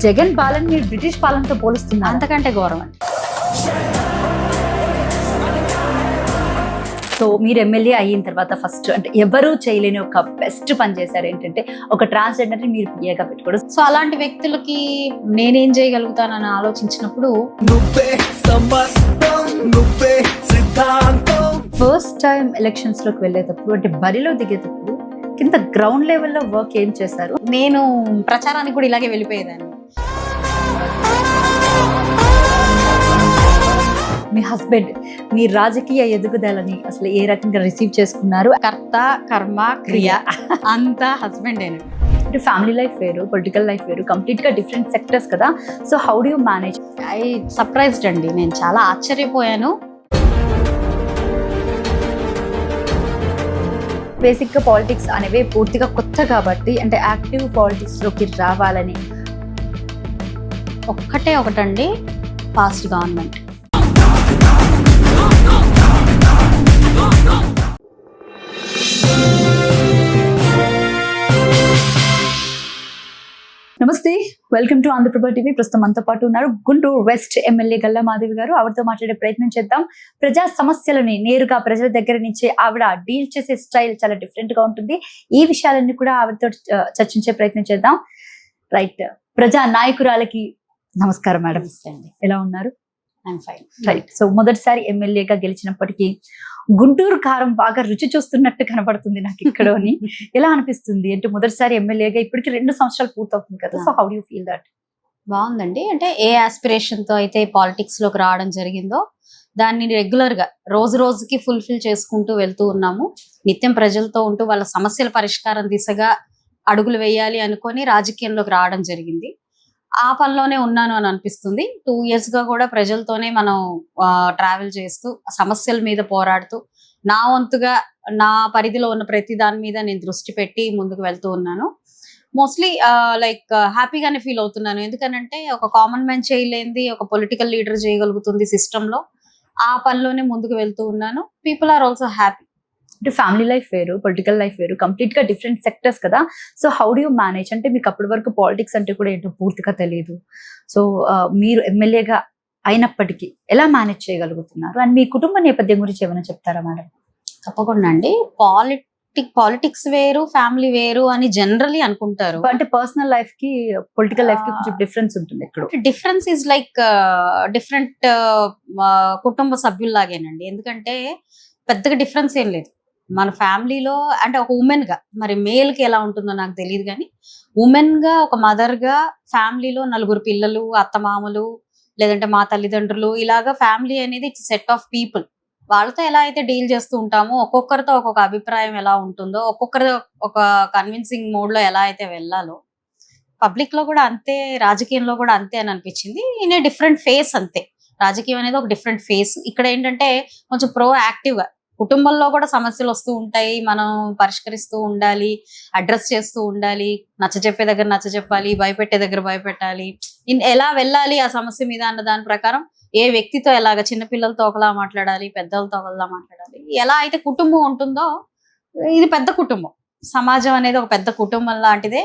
జగన్ పాలన మీరు బ్రిటిష్ పాలనతో పోలుస్తున్నారు. అంతకంటే ఘోరం అండి. సో మీరు ఎమ్మెల్యే అయిన తర్వాత ఫస్ట్ అంటే ఎవరు చేయలేని ఒక బెస్ట్ పని చేశారు ఏంటంటే ఒక ట్రాన్స్జెండర్ ని మీరు పిఏగా పెట్టుకోవడం. సో అలాంటి వ్యక్తులకి నేనేం చేయగలుగుతానని ఆలోచించినప్పుడు ఫస్ట్ టైం ఎలక్షన్స్ లోకి వెళ్ళేటప్పుడు అంటే బరిలో దిగేటప్పుడు కింద గ్రౌండ్ లెవెల్లో వర్క్ ఏం చేశారు? నేను ప్రచారానికి కూడా ఇలాగే వెళ్ళిపోయేదాన్ని. మీ హస్బెండ్ మీ రాజకీయ ఎదుగుదలని అసలు ఏ రకంగా రిసీవ్ చేసుకున్నారు? కర్త కర్మ క్రియ అంతా హస్బెండ్ అయినా. అంటే ఫ్యామిలీ లైఫ్ వేరు, పొలిటికల్ లైఫ్ వేరు, కంప్లీట్ గా డిఫరెంట్ సెక్టర్స్ కదా. So how do you manage? I surprised అండి, నేను చాలా ఆశ్చర్యపోయాను. బేసిక్ గా పాలిటిక్స్ అనేవి పూర్తిగా కొత్త కాబట్టి అంటే యాక్టివ్ పాలిటిక్స్ లోకి రావాలని ఒకటండి, పాస్ట్ గవర్నమెంట్. నమస్తే, వెల్కమ్ టు ఆంధ్రప్రభ టీవీ. ప్రస్తుతం మనతో పాటు ఉన్నారు గుంటూరు వెస్ట్ ఎమ్మెల్యే గల్లా మాధవి గారు. ఆవిడతో మాట్లాడే ప్రయత్నం చేద్దాం. ప్రజా సమస్యలని నేరుగా ప్రజల దగ్గర నుంచి ఆవిడ డీల్ చేసే స్టైల్ చాలా డిఫరెంట్ గా ఉంటుంది. ఈ విషయాలన్నీ కూడా ఆవిడతో చర్చించే ప్రయత్నం చేద్దాం. రైట్, ప్రజా నాయకురాలకి నమస్కారం మేడం. ఎలా ఉన్నారు? I'm fine. రైట్, సో మొదటిసారి ఎమ్మెల్యేగా గెలిచినప్పటికీ గుంటూరు కారం బాగా రుచి చూస్తున్నట్టు కనబడుతుంది నాకు ఇక్కడని. ఎలా అనిపిస్తుంది అంటే మొదటిసారి ఎమ్మెల్యేగా ఇప్పటికి 2 సంవత్సరాలు పూర్తవుతుంది కదా. So how do you feel that? బాగుందండి. అంటే ఏ ఆస్పిరేషన్ తో అయితే పాలిటిక్స్ లోకి రావడం జరిగిందో దాన్ని రెగ్యులర్ గా రోజు రోజుకి ఫుల్ఫిల్ చేసుకుంటూ వెళ్తూ ఉన్నాము. నిత్యం ప్రజలతో ఉంటూ వాళ్ళ సమస్యల పరిష్కారం దిశగా అడుగులు వేయాలి అనుకొని రాజకీయంలోకి రావడం జరిగింది. ఆ పనిలోనే ఉన్నాను అని అనిపిస్తుంది. 2 years గా కూడా ప్రజలతోనే మనం ట్రావెల్ చేస్తూ సమస్యల మీద పోరాడుతూ నా వంతుగా నా పరిధిలో ఉన్న ప్రతి దాని మీద నేను దృష్టి పెట్టి ముందుకు వెళ్తూ ఉన్నాను. మోస్ట్లీ లైక్ హ్యాపీగానే ఫీల్ అవుతున్నాను. ఎందుకనంటే ఒక కామన్ మ్యాన్ చేయలేంది ఒక పొలిటికల్ లీడర్ చేయగలుగుతుంది సిస్టంలో. ఆ పనిలోనే ముందుకు వెళ్తూ ఉన్నాను. People are also happy. అంటే ఫ్యామిలీ లైఫ్ వేరు, పొలిటికల్ లైఫ్ వేరు, కంప్లీట్ గా డిఫరెంట్ సెక్టర్స్ కదా. So how do you manage? అంటే మీకు అప్పటి వరకు పాలిటిక్స్ అంటే కూడా ఏంటో పూర్తిగా తెలియదు. సో మీరు ఎమ్మెల్యేగా అయినప్పటికీ ఎలా మేనేజ్ చేయగలుగుతున్నారు? అండ్ మీ కుటుంబ నేపథ్యం గురించి ఏమైనా చెప్తారా మేడం? తప్పకుండా అండి. పాలిటిక్స్ వేరు, ఫ్యామిలీ వేరు అని జనరలీ అనుకుంటారు. అంటే పర్సనల్ లైఫ్ కి పొలిటికల్ లైఫ్ కి కొంచెం డిఫరెన్స్ ఉంటుంది. ఇక్కడ డిఫరెన్స్ ఈజ్ లైక్ డిఫరెంట్ కుటుంబ సభ్యుల్లాగేనండి. ఎందుకంటే పెద్దగా డిఫరెన్స్ ఏం లేదు. మన ఫ్యామిలీలో అంటే ఒక ఉమెన్ గా, మరి మేల్ కి ఎలా ఉంటుందో నాకు తెలియదు కానీ ఉమెన్ గా ఒక మదర్ గా ఫ్యామిలీలో 4 పిల్లలు, అత్తమామలు, లేదంటే మా తల్లిదండ్రులు, ఇలాగా ఫ్యామిలీ అనేది ఇట్స్ సెట్ ఆఫ్ పీపుల్. వాళ్ళతో ఎలా అయితే డీల్ చేస్తూ ఉంటామో ఒక్కొక్కరితో ఒక్కొక్క అభిప్రాయం ఎలా ఉంటుందో, ఒక్కొక్కరి ఒక కన్విన్సింగ్ మోడ్ లో ఎలా అయితే వెళ్ళాలో పబ్లిక్ లో కూడా అంతే, రాజకీయంలో కూడా అంతే అని అనిపించింది. ఇన్ ఏ డిఫరెంట్ ఫేస్ అంతే. రాజకీయం అనేది ఒక డిఫరెంట్ ఫేస్. ఇక్కడ ఏంటంటే కొంచెం ప్రో యాక్టివ్ గా కుటుంబంలో కూడా సమస్యలు వస్తూ ఉంటాయి, మనం పరిష్కరిస్తూ ఉండాలి, అడ్రస్ చేస్తూ ఉండాలి, నచ్చజెప్పే దగ్గర నచ్చజెప్పాలి, భయపెట్టే దగ్గర భయపెట్టాలి, ఎలా వెళ్ళాలి ఆ సమస్య మీద అన్న దాని ప్రకారం ఏ వ్యక్తితో ఎలాగ, చిన్నపిల్లలతో ఒకలా మాట్లాడాలి, పెద్దలతో ఒకలా మాట్లాడాలి, ఎలా అయితే కుటుంబం ఉంటుందో ఇది పెద్ద కుటుంబం. సమాజం అనేది ఒక పెద్ద కుటుంబం లాంటిదే.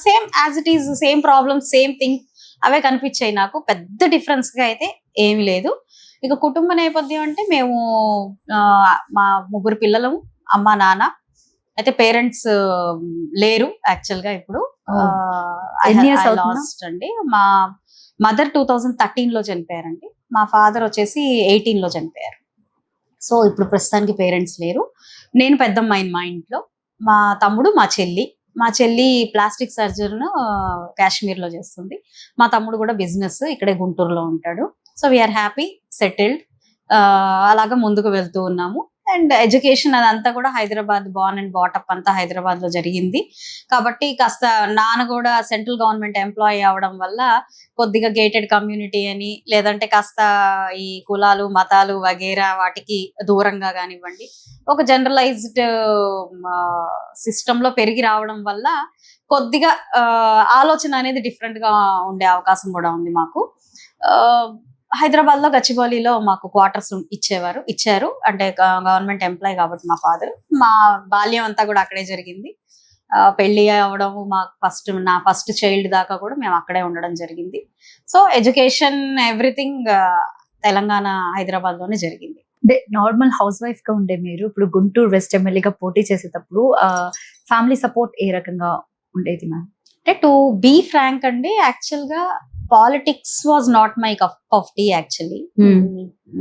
Same as it is, same problems, same thing అవే కనిపించాయి నాకు. పెద్ద డిఫరెన్స్ గా అయితే ఏమీ లేదు. ఇక కుటుంబ నేపథ్యం అంటే మేము మా 3 పిల్లలము, అమ్మ నాన్న. అయితే పేరెంట్స్ లేరు యాక్చువల్ గా ఇప్పుడు. లాస్ట్ అండి, మా మదర్ 2013 లో చనిపోయారండి. మా ఫాదర్ వచ్చేసి 18 లో చనిపోయారు. సో ఇప్పుడు ప్రస్తుతానికి పేరెంట్స్ లేరు. నేను పెద్దమ్మాయిని మా ఇంట్లో. మా తమ్ముడు, మా చెల్లి ప్లాస్టిక్ సర్జరీను కాశ్మీర్ లో చేస్తుంది. మా తమ్ముడు కూడా బిజినెస్ ఇక్కడే గుంటూరులో ఉంటాడు. So we're happy, settled. అలాగా ముందుకు వెళ్తూ ఉన్నాము. అండ్ ఎడ్యుకేషన్ అదంతా కూడా హైదరాబాద్, బార్న్ అండ్ బాటప్ అంతా హైదరాబాద్ లో జరిగింది కాబట్టి కాస్త నాన్న కూడా సెంట్రల్ గవర్నమెంట్ ఎంప్లాయీ అవడం వల్ల కొద్దిగా గేటెడ్ కమ్యూనిటీ అని, లేదంటే కాస్త ఈ కులాలు మతాలు వగేరా వాటికి దూరంగా కానివ్వండి, ఒక జనరలైజ్డ్ సిస్టమ్ లో పెరిగి రావడం వల్ల కొద్దిగా ఆలోచన అనేది డిఫరెంట్ గా ఉండే అవకాశం కూడా ఉంది మాకు. హైదరాబాద్ లో గచ్చిబౌలిలో మాకు క్వార్టర్స్ ఇచ్చారు. అంటే గవర్నమెంట్ ఎంప్లాయ్ కాబట్టి మా ఫాదర్. మా బాల్యం అంతా కూడా అక్కడే జరిగింది. పెళ్లి అవడం నా ఫస్ట్ చైల్డ్ దాకా కూడా మేము అక్కడే ఉండడం జరిగింది. So education everything Telangana, Hyderabad లోనే జరిగింది. అంటే నార్మల్ హౌస్ వైఫ్ గా ఉండే మీరు ఇప్పుడు గుంటూరు వెస్ట్ ఎమ్మెల్యేగా పోటీ చేసేటప్పుడు ఫ్యామిలీ సపోర్ట్ ఏ రకంగా ఉండేది మ్యామ్? అంటే టు బీ ఫ్రాంక్ అండి, యాక్చువల్ గా politics was not my cup of tea actually.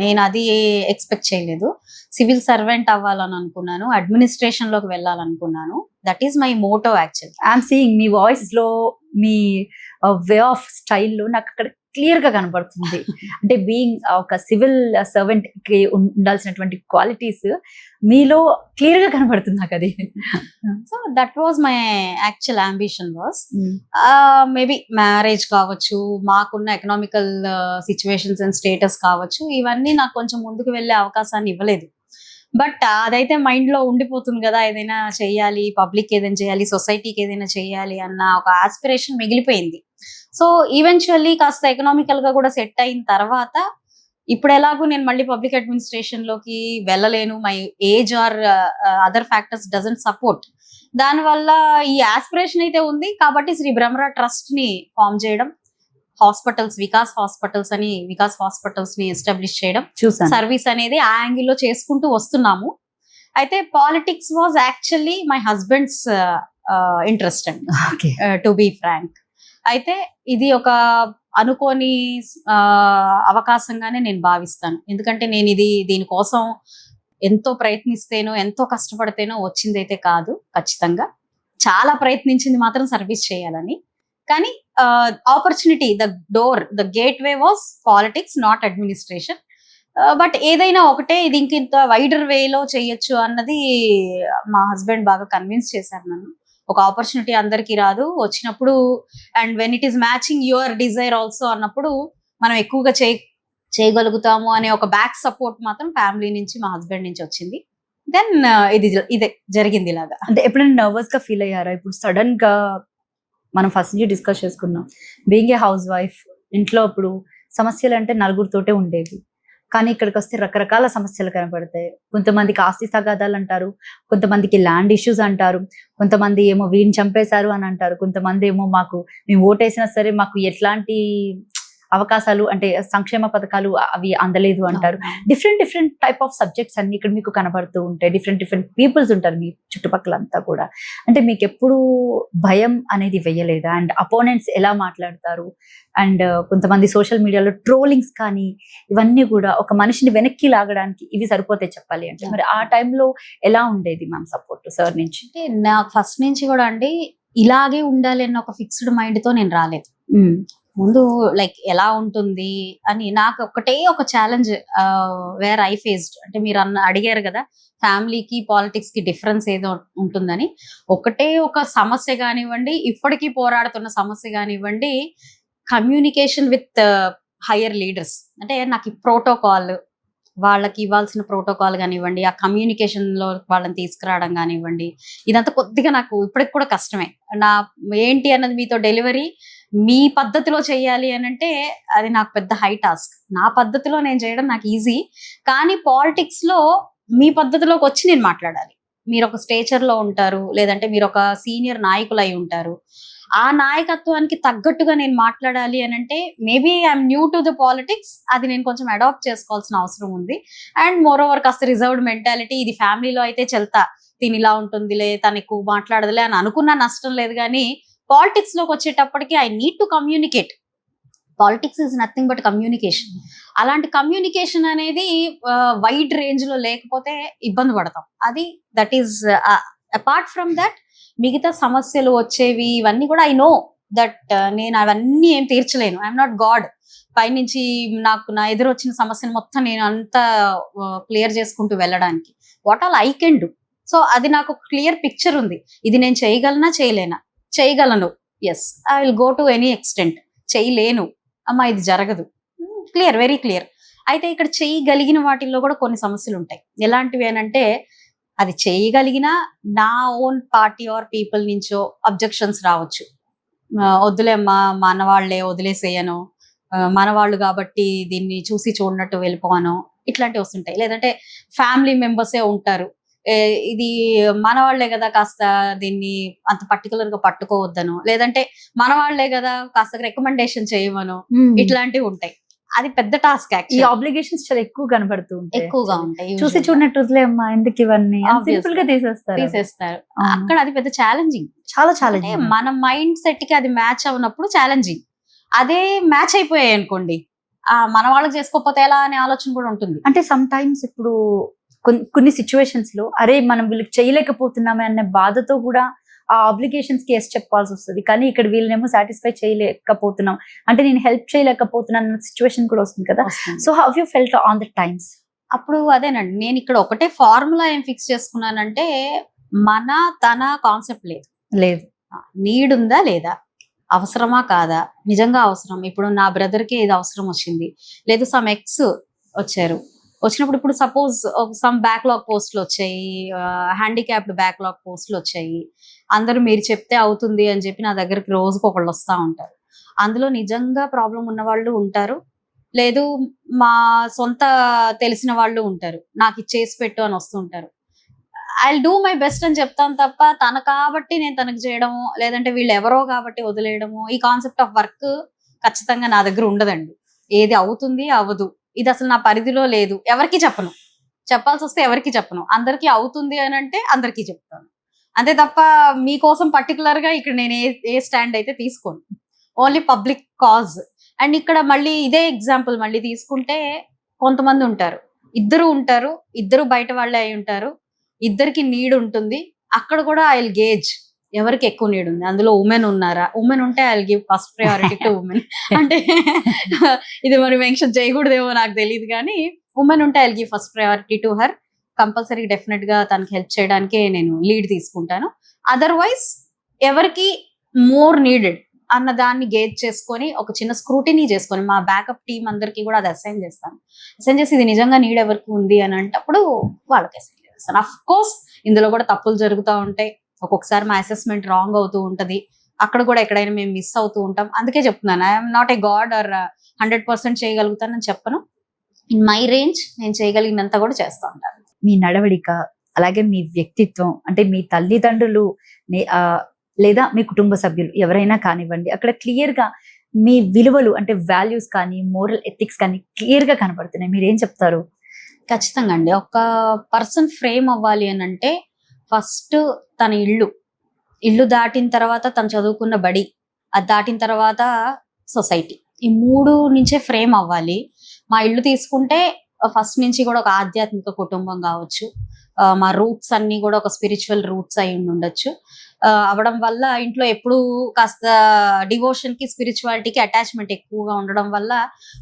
నేను అది ఎక్స్పెక్ట్ చేయలేదు. సివిల్ సర్వెంట్ అవ్వాలని అనుకున్నాను, అడ్మినిస్ట్రేషన్ లోకి వెళ్ళాలనుకున్నాను. That is my motto actually. I'm seeing మీ వాయిస్ లో, మీ వే ఆఫ్ స్టైల్లో నాకు అక్కడ క్లియర్ గా కనబడుతుంది. అంటే బీయింగ్ ఒక సివిల్ సర్వెంట్ కి ఉండాల్సినటువంటి క్వాలిటీస్ మీలో క్లియర్ గా కనబడుతుంది నాకు అది. So that was my actual ambition was. Maybe marriage కావచ్చు, మాకున్న ఎకనామికల్ సిచ్యువేషన్స్ అండ్ స్టేటస్ కావచ్చు, ఇవన్నీ నాకు కొంచెం ముందుకు వెళ్ళే అవకాశాన్ని ఇవ్వలేదు. బట్ అదైతే మైండ్ లో ఉండిపోతుంది కదా, ఏదైనా చెయ్యాలి, పబ్లిక్ ఏదైనా చేయాలి, సొసైటీకి ఏదైనా చేయాలి అన్న ఒక ఆస్పిరేషన్ మిగిలిపోయింది. సో ఈవెన్చువల్లీ కాస్త ఎకనామికల్ గా కూడా సెట్ అయిన తర్వాత, ఇప్పుడు ఎలాగూ నేను మళ్ళీ పబ్లిక్ అడ్మినిస్ట్రేషన్ లోకి వెళ్ళలేను, my age or other factors doesn't support. దానివల్ల ఈ ఆస్పిరేషన్ అయితే ఉంది కాబట్టి శ్రీ బ్రహ్మరా ట్రస్ట్ ని ఫామ్ చేయడం, హాస్పిటల్స్, వికాస్ హాస్పిటల్స్ ని ఎస్టాబ్లిష్ చేయడం, సర్వీస్ అనేది ఆ యాంగిల్ లో చేసుకుంటూ వస్తున్నాము. అయితే politics was actually my husband's interest అండి, టు బీ ఫ్రాంక్. అయితే ఇది ఒక అనుకోని అవకాశంగానే నేను భావిస్తాను. ఎందుకంటే నేను దీనికోసం ఎంతో ప్రయత్నిస్తేనో, ఎంతో కష్టపడితేనో వచ్చిందైతే కాదు. ఖచ్చితంగా చాలా ప్రయత్నించింది మాత్రం సర్వీస్ చేయాలని. కానీ opportunity, the gate way was politics, not administration. But ఏదైనా ఒకటే, ఇది ఇంత వైడర్ వేలో చేయొచ్చు అన్నది మా హస్బెండ్ బాగా కన్విన్స్ చేశారు నన్ను. ఒక ఆపర్చునిటీ అందరికీ రాదు, వచ్చినప్పుడు and when it is matching your desire also అన్నప్పుడు మనం ఎక్కువగా చేయగలుగుతాము అనే ఒక బ్యాక్ సపోర్ట్ మాత్రం ఫ్యామిలీ నుంచి, మా హస్బెండ్ నుంచి వచ్చింది. దెన్ ఇదే జరిగింది ఇలాగా. అంటే ఎప్పుడైనా నర్వస్ గా ఫీల్ అయ్యారా? ఇప్పుడు సడన్ గా మనం ఫస్ట్ నుంచి డిస్కస్ చేసుకున్నాం, బీయింగ్ ఏ హౌస్ వైఫ్, ఇంట్లో ఇప్పుడు సమస్యలు అంటే నలుగురితోటే ఉండేవి. కానీ ఇక్కడికి వస్తే రకరకాల సమస్యలు కనపడతాయి. కొంతమందికి ఆస్తి తగాదాలు అంటారు, కొంతమందికి ల్యాండ్ ఇష్యూస్ అంటారు, కొంతమంది ఏమో వీడిని చంపేశారు అని అంటారు, కొంతమంది ఏమో మేము ఓటేసినా సరే మాకు ఎట్లాంటి అవకాశాలు అంటే సంక్షేమ పథకాలు అవి అందలేదు అంటారు. డిఫరెంట్ టైప్ ఆఫ్ సబ్జెక్ట్స్ అన్ని ఇక్కడ మీకు కనబడుతూ ఉంటాయి. డిఫరెంట్ పీపుల్స్ ఉంటారు మీ చుట్టుపక్కల అంతా కూడా. అంటే మీకు ఎప్పుడు భయం అనేది వెయ్యలేదా? అండ్ అపోనెంట్స్ ఎలా మాట్లాడతారు, అండ్ కొంతమంది సోషల్ మీడియాలో ట్రోలింగ్స్ కానీ ఇవన్నీ కూడా ఒక మనిషిని వెనక్కి లాగడానికి ఇవి సరిపోతాయి చెప్పాలి అంటే. మరి ఆ టైంలో ఎలా ఉండేది మ్యామ్ సపోర్ట్ సార్ నుంచి? అంటే నాకు ఫస్ట్ నుంచి కూడా అండి ఇలాగే ఉండాలి అన్న ఒక ఫిక్స్డ్ మైండ్ తో నేను రాలేదు. ముందు లైక్ ఎలా ఉంటుంది అని నాకు ఒక ఛాలెంజ్ వేర్ ఐ ఫేస్డ్. అంటే మీరు అడిగారు కదా ఫ్యామిలీకి పాలిటిక్స్ కి డిఫరెన్స్ ఏదో ఉంటుందని. ఒక సమస్య కానివ్వండి, ఇప్పటికీ పోరాడుతున్న సమస్య కానివ్వండి, కమ్యూనికేషన్ విత్ హయ్యర్ లీడర్స్. అంటే నాకు ఈ ప్రోటోకాల్, వాళ్ళకి ఇవ్వాల్సిన ప్రోటోకాల్ కానివ్వండి, ఆ కమ్యూనికేషన్ లో వాళ్ళని తీసుకురావడం కానివ్వండి, ఇదంతా కొద్దిగా నాకు ఇప్పటికి కూడా కష్టమే. ఏంటి అన్నది మీతో డెలివరీ మీ పద్ధతిలో చేయాలి అని అంటే అది నాకు పెద్ద హై టాస్క్. నా పద్ధతిలో నేను చేయడం నాకు ఈజీ, కానీ పాలిటిక్స్ లో మీ పద్ధతిలోకి వచ్చి నేను మాట్లాడాలి. మీరు ఒక స్టేచర్ లో ఉంటారు, లేదంటే మీరు ఒక సీనియర్ నాయకులు అయి ఉంటారు. ఆ నాయకత్వానికి తగ్గట్టుగా నేను మాట్లాడాలి అని అంటే maybe I'm new to the politics, అది నేను కొంచెం అడాప్ట్ చేసుకోవాల్సిన అవసరం ఉంది. అండ్ మోర్ ఓవర్ కాస్త రిజర్వ్డ్ మెంటాలిటీ. ఇది ఫ్యామిలీలో అయితే చెల్తా, తిని ఇలా ఉంటుందిలే, తను ఎక్కువ మాట్లాడదులే అని అనుకున్నా నష్టం లేదు. కానీ పాలిటిక్స్ లోకి వచ్చేటప్పటికి I need to communicate. Politics is nothing but communication. అలాంటి కమ్యూనికేషన్ అనేది వైడ్ రేంజ్ లో లేకపోతే ఇబ్బంది పడతాం. That is apart from that మిగతా సమస్యలు వచ్చేవి ఇవన్నీ కూడా ఐ నో దట్ నేను అవన్నీ ఏం తీర్చలేను. I'm not God. పైనుంచి నాకు నా ఎదురు వచ్చిన సమస్యను మొత్తం నేను అంతా క్లియర్ చేసుకుంటూ వెళ్ళడానికి what all I can do. So అది నాకు క్లియర్ పిక్చర్ ఉంది. ఇది నేను చేయగలనా చేయలేనా? చేయగలను, yes I will go to any extent. చేయలేను, అమ్మా ఇది జరగదు, క్లియర్, వెరీ క్లియర్. అయితే ఇక్కడ చేయగలిగిన వాటిల్లో కూడా కొన్ని సమస్యలు ఉంటాయి. ఎలాంటివి అనంటే అది చేయగలిగిన నా ఓన్ పార్టీ ఆర్ పీపుల్ నుంచో అబ్జెక్షన్స్ రావచ్చు. వద్దులేమ్మా మనవాళ్లే వదిలేసేయను, మనవాళ్ళు కాబట్టి దీన్ని చూసి చూడనట్టు వెళ్ళిపోను, ఇట్లాంటివి వస్తుంటాయి. లేదంటే ఫ్యామిలీ మెంబర్సే ఉంటారు, ఇది మన వాళ్లే కదా కాస్త దీన్ని అంత పర్టికులర్ గా పట్టుకోవద్దను, లేదంటే మన వాళ్లే కదా కాస్త రికమెండేషన్ చేయమను, ఇట్లాంటివి ఉంటాయి. అది పెద్ద టాస్క్. ఈ ఆబ్లిగేషన్స్ చాలా ఎక్కువ కనబడుతూ ఉంటాయి, ఎక్కువగా ఉంటాయి. చూసి చూడనట్టు అమ్మా ఎందుకు ఇవన్నీ సింపుల్ గా తీసేస్తారు. అక్కడ అది పెద్ద ఛాలెంజింగ్, చాలా ఛాలెంజింగ్. మన మైండ్ సెట్ కి అది మ్యాచ్ అవునప్పుడు ఛాలెంజింగ్. అదే మ్యాచ్ అయిపోయాయి అనుకోండి, మన వాళ్ళకి చేసుకోకపోతే ఎలా అనే ఆలోచన కూడా ఉంటుంది. అంటే సమ్ టైమ్స్ ఇప్పుడు కొన్ని సిచ్యువేషన్స్ లో అరే మనం వీళ్ళకి చేయలేకపోతున్నామే అనే బాధతో కూడా ఆ ఆబ్లిగేషన్స్ కి ఎస్ చెప్పాల్సి వస్తుంది. కానీ ఇక్కడ వీళ్ళనేమో సాటిస్ఫై చేయలేకపోతున్నాం అంటే నేను హెల్ప్ చేయలేకపోతున్నాను అన్న సిచ్యువేషన్ కూడా వస్తుంది కదా. So how you felt on the times? అప్పుడు అదేనండి, నేను ఇక్కడ ఒకటే ఫార్ములా ఏం ఫిక్స్ చేసుకున్నానంటే, మన తన కాన్సెప్ట్ లేదు. నీడ్ ఉందా లేదా, అవసరమా కాదా, నిజంగా అవసరం. ఇప్పుడు నా బ్రదర్ కి ఇది అవసరం వచ్చింది, లేదు సమ్ ఎక్స్ వచ్చారు, వచ్చినప్పుడు ఇప్పుడు సపోజ్ సమ్ బ్యాక్లాగ్ పోస్టులు వచ్చాయి, హ్యాండిక్యాప్డ్ బ్యాక్లాగ్ పోస్టులు వచ్చాయి. అందరూ మీరు చెప్తే అవుతుంది అని చెప్పి నా దగ్గరికి రోజుకు ఒకళ్ళు వస్తూ ఉంటారు. అందులో నిజంగా ప్రాబ్లం ఉన్న వాళ్ళు ఉంటారు, లేదు మా సొంత తెలిసిన వాళ్ళు ఉంటారు, నాకు ఇచ్చేసి పెట్టు అని వస్తుంటారు. ఐ డూ మై బెస్ట్ అని చెప్తాను తప్ప తన కాబట్టి నేను తనకు చేయడము, లేదంటే వీళ్ళు ఎవరో కాబట్టి వదిలేయడము, ఈ కాన్సెప్ట్ ఆఫ్ వర్క్ ఖచ్చితంగా నా దగ్గర ఉండదండి. ఏది అవుతుంది అవ్వదు, ఇది అసలు నా పరిధిలో లేదు, ఎవరికి చెప్పను. చెప్పాల్సి వస్తే ఎవరికి చెప్పను. అందరికీ అవుతుంది అని అంటే అందరికీ చెప్తాను, అంతే తప్ప మీకోసం పర్టికులర్ గా ఇక్కడ నేను ఏ స్టాండ్ అయితే తీసుకోను. Only public cause. అండ్ ఇక్కడ మళ్ళీ ఇదే ఎగ్జాంపుల్ మళ్ళీ తీసుకుంటే, కొంతమంది ఉంటారు, ఇద్దరు బయట వాళ్ళే అయి ఉంటారు, ఇద్దరికి నీడ్ ఉంటుంది. అక్కడ కూడా ఐ విల్ గేజ్ ఎవరికి ఎక్కువ నీడ్ ఉంది. అందులో ఉమెన్ ఉన్నారా, ఉమెన్ ఉంటే I will give first priority to women. అంటే ఇది మరి మెన్షన్ చేయకూడదేమో నాకు తెలియదు, కానీ ఉమెన్ ఉంటే I will give first priority to her. Compulsory definite గా తనకి హెల్ప్ చేయడానికే నేను లీడ్ తీసుకుంటాను. అదర్వైజ్ ఎవరికి మోర్ నీడెడ్ అన్న దాన్ని గేజ్ చేసుకొని ఒక చిన్న స్క్రూటినీ చేసుకొని మా బ్యాకప్ టీం అందరికి కూడా అది అసైన్ చేస్తాను. అసైన్ చేసి ఇది నిజంగా నీడ్ ఎవరికి ఉంది అని అంటే అప్పుడు వాళ్ళకి అసైన్ చేస్తాను. అఫ్ కోర్స్ ఇందులో కూడా తప్పులు జరుగుతూ ఉంటాయి, ఒక్కొక్కసారి మా అసెస్మెంట్ రాంగ్ అవుతూ ఉంటది, అక్కడ కూడా ఎక్కడైనా మేము మిస్ అవుతూ ఉంటాం. అందుకే చెప్తున్నాను, I'm not a god or 100% చేయగలుగుతానని చెప్పను. ఇన్ మై రేంజ్ నేను చేయగలిగినంత కూడా చేస్తూ ఉంటాను. మీ నడవడిక, అలాగే మీ వ్యక్తిత్వం, అంటే మీ తల్లిదండ్రులు లేదా మీ కుటుంబ సభ్యులు ఎవరైనా కానివ్వండి, అక్కడ క్లియర్ గా మీ విలువలు అంటే వాల్యూస్ కానీ మోరల్ ఎథిక్స్ కానీ క్లియర్ గా కనబడుతున్నాయి. మీరేం చెప్తారు? ఖచ్చితంగా అండి, ఒక పర్సన్ ఫ్రేమ్ అవ్వాలి అని అంటే ఫస్ట్ తన ఇల్లు దాటిన తర్వాత తను చదువుకున్న బడి, అది దాటిన తర్వాత సొసైటీ, ఈ మూడు నుంచే ఫ్రేమ్ అవ్వాలి. మా ఇల్లు తీసుకుంటే ఫస్ట్ నుంచి కూడా ఒక ఆధ్యాత్మిక కుటుంబం కావచ్చు, మా రూట్స్ అన్ని కూడా ఒక స్పిరిచువల్ రూట్స్ అయి ఉండొచ్చు. అవడం వల్ల ఇంట్లో ఎప్పుడు కాస్త డివోషన్ కి స్పిరిచువాలిటీకి అటాచ్మెంట్ ఎక్కువగా ఉండడం వల్ల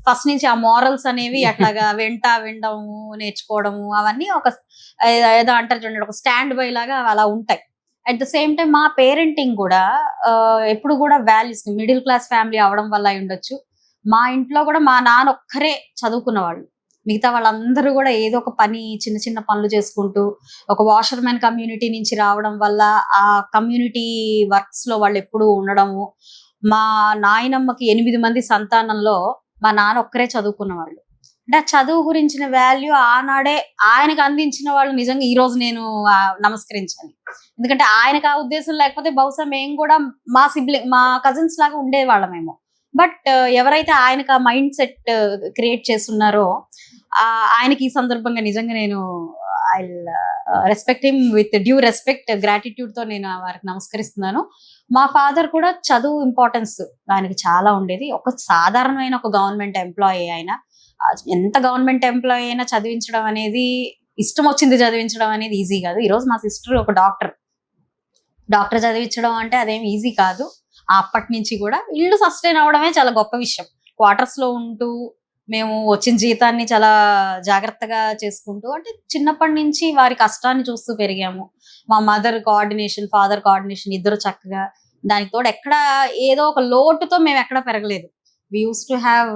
ఫస్ట్ నుంచి ఆ మోరల్స్ అనేవి అట్లాగా వినడము నేర్చుకోవడము అవన్నీ ఒక ఏదో అంటారు చూడండి, ఒక స్టాండ్ బై లాగా అలా ఉంటాయి. అట్ ద సేమ్ టైం మా పేరెంటింగ్ కూడా ఎప్పుడు కూడా వాల్యూస్, మిడిల్ క్లాస్ ఫ్యామిలీ అవడం వల్ల అయి ఉండొచ్చు. మా ఇంట్లో కూడా మా నాన్న ఒక్కరే చదువుకున్న వాళ్ళు, మిగతా వాళ్ళందరూ కూడా ఏదో ఒక పని, చిన్న చిన్న పనులు చేసుకుంటూ ఒక వాషర్మెన్ కమ్యూనిటీ నుంచి రావడం వల్ల ఆ కమ్యూనిటీ వర్క్స్ లో వాళ్ళు ఎప్పుడూ ఉండడము. మా నాయనమ్మకి 8 మంది సంతానంలో మా నాన్న ఒక్కరే చదువుకున్న వాళ్ళు. అంటే ఆ చదువు గురించిన వాల్యూ ఆనాడే ఆయనకు అందించిన వాళ్ళు నిజంగా ఈ రోజు నేను నమస్కరించాలి. ఎందుకంటే ఆయనకు ఆ ఉద్దేశం లేకపోతే బహుశా మేము కూడా మా కజిన్స్ లాగా ఉండేవాళ్ళమేమో. బట్ ఎవరైతే ఆయనకు ఆ మైండ్ సెట్ క్రియేట్ చేస్తున్నారో ఆయనకి ఈ సందర్భంగా నిజంగా నేను I respect him with due respect, gratitude తో నేను వారికి నమస్కరిస్తున్నాను. మా ఫాదర్ కూడా చదువు ఇంపార్టెన్స్ ఆయనకి చాలా ఉండేది. ఒక సాధారణమైన ఒక గవర్నమెంట్ ఎంప్లాయీ ఆయన. ఎంత గవర్నమెంట్ ఎంప్లాయీ అయినా చదివించడం అనేది, ఇష్టం వచ్చింది చదివించడం అనేది ఈజీ కాదు. ఈరోజు మా సిస్టర్ ఒక డాక్టర్ చదివించడం అంటే అదేం ఈజీ కాదు. అప్పటి నుంచి కూడా ఇల్లు సస్టైన్ అవడమే చాలా గొప్ప విషయం. క్వార్టర్స్ లో ఉంటూ మేము వచ్చిన జీతాన్ని చాలా జాగ్రత్తగా చేసుకుంటూ, అంటే చిన్నప్పటి నుంచి వారి కష్టాన్ని చూస్తూ పెరిగాము. మా మదర్ కోఆర్డినేషన్, ఫాదర్ కోఆర్డినేషన్ ఇద్దరు చక్కగా, దానికి తోడు ఎక్కడ ఏదో ఒక లోటుతో మేము ఎక్కడ పెరగలేదు. వి యూస్ టు హ్యావ్,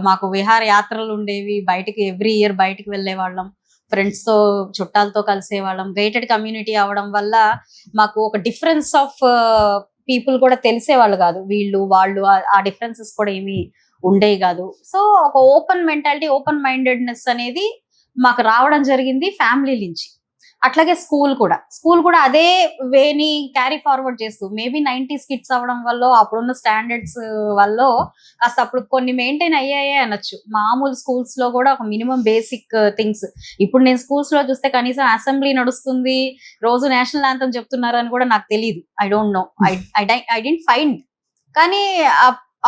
మాకు విహార యాత్రలు ఉండేవి, బయటికి ఎవ్రీ ఇయర్ బయటికి వెళ్ళే వాళ్ళం, ఫ్రెండ్స్ తో చుట్టాలతో కలిసేవాళ్ళం. గేటెడ్ కమ్యూనిటీ అవడం వల్ల మాకు ఒక డిఫరెన్స్ ఆఫ్ పీపుల్ కూడా తెలిసేవాళ్ళు కాదు, వీళ్ళు వాళ్ళు ఆ డిఫరెన్సెస్ కూడా ఏమి ఉండేవి కాదు. సో ఒక ఓపెన్ మెంటాలిటీ, ఓపెన్ మైండెడ్నెస్ అనేది మాకు రావడం జరిగింది ఫ్యామిలీ నుంచి. అట్లాగే స్కూల్ కూడా అదే వేని క్యారీ ఫార్వర్డ్ చేస్తూ మేబీ 90s కిడ్స్ అవ్వడం వల్ల అప్పుడున్న స్టాండర్డ్స్ వల్ల కాస్త అప్పుడు కొన్ని మెయింటైన్ అయ్యాయే అనొచ్చు. మామూలు స్కూల్స్ లో కూడా ఒక మినిమం బేసిక్ థింగ్స్. ఇప్పుడు నేను స్కూల్స్ లో చూస్తే కనీసం అసెంబ్లీ నడుస్తుంది, రోజు నేషనల్ యాంథమ్ చెప్తున్నారు అని కూడా నాకు తెలియదు. I don't know, I didn't find. కానీ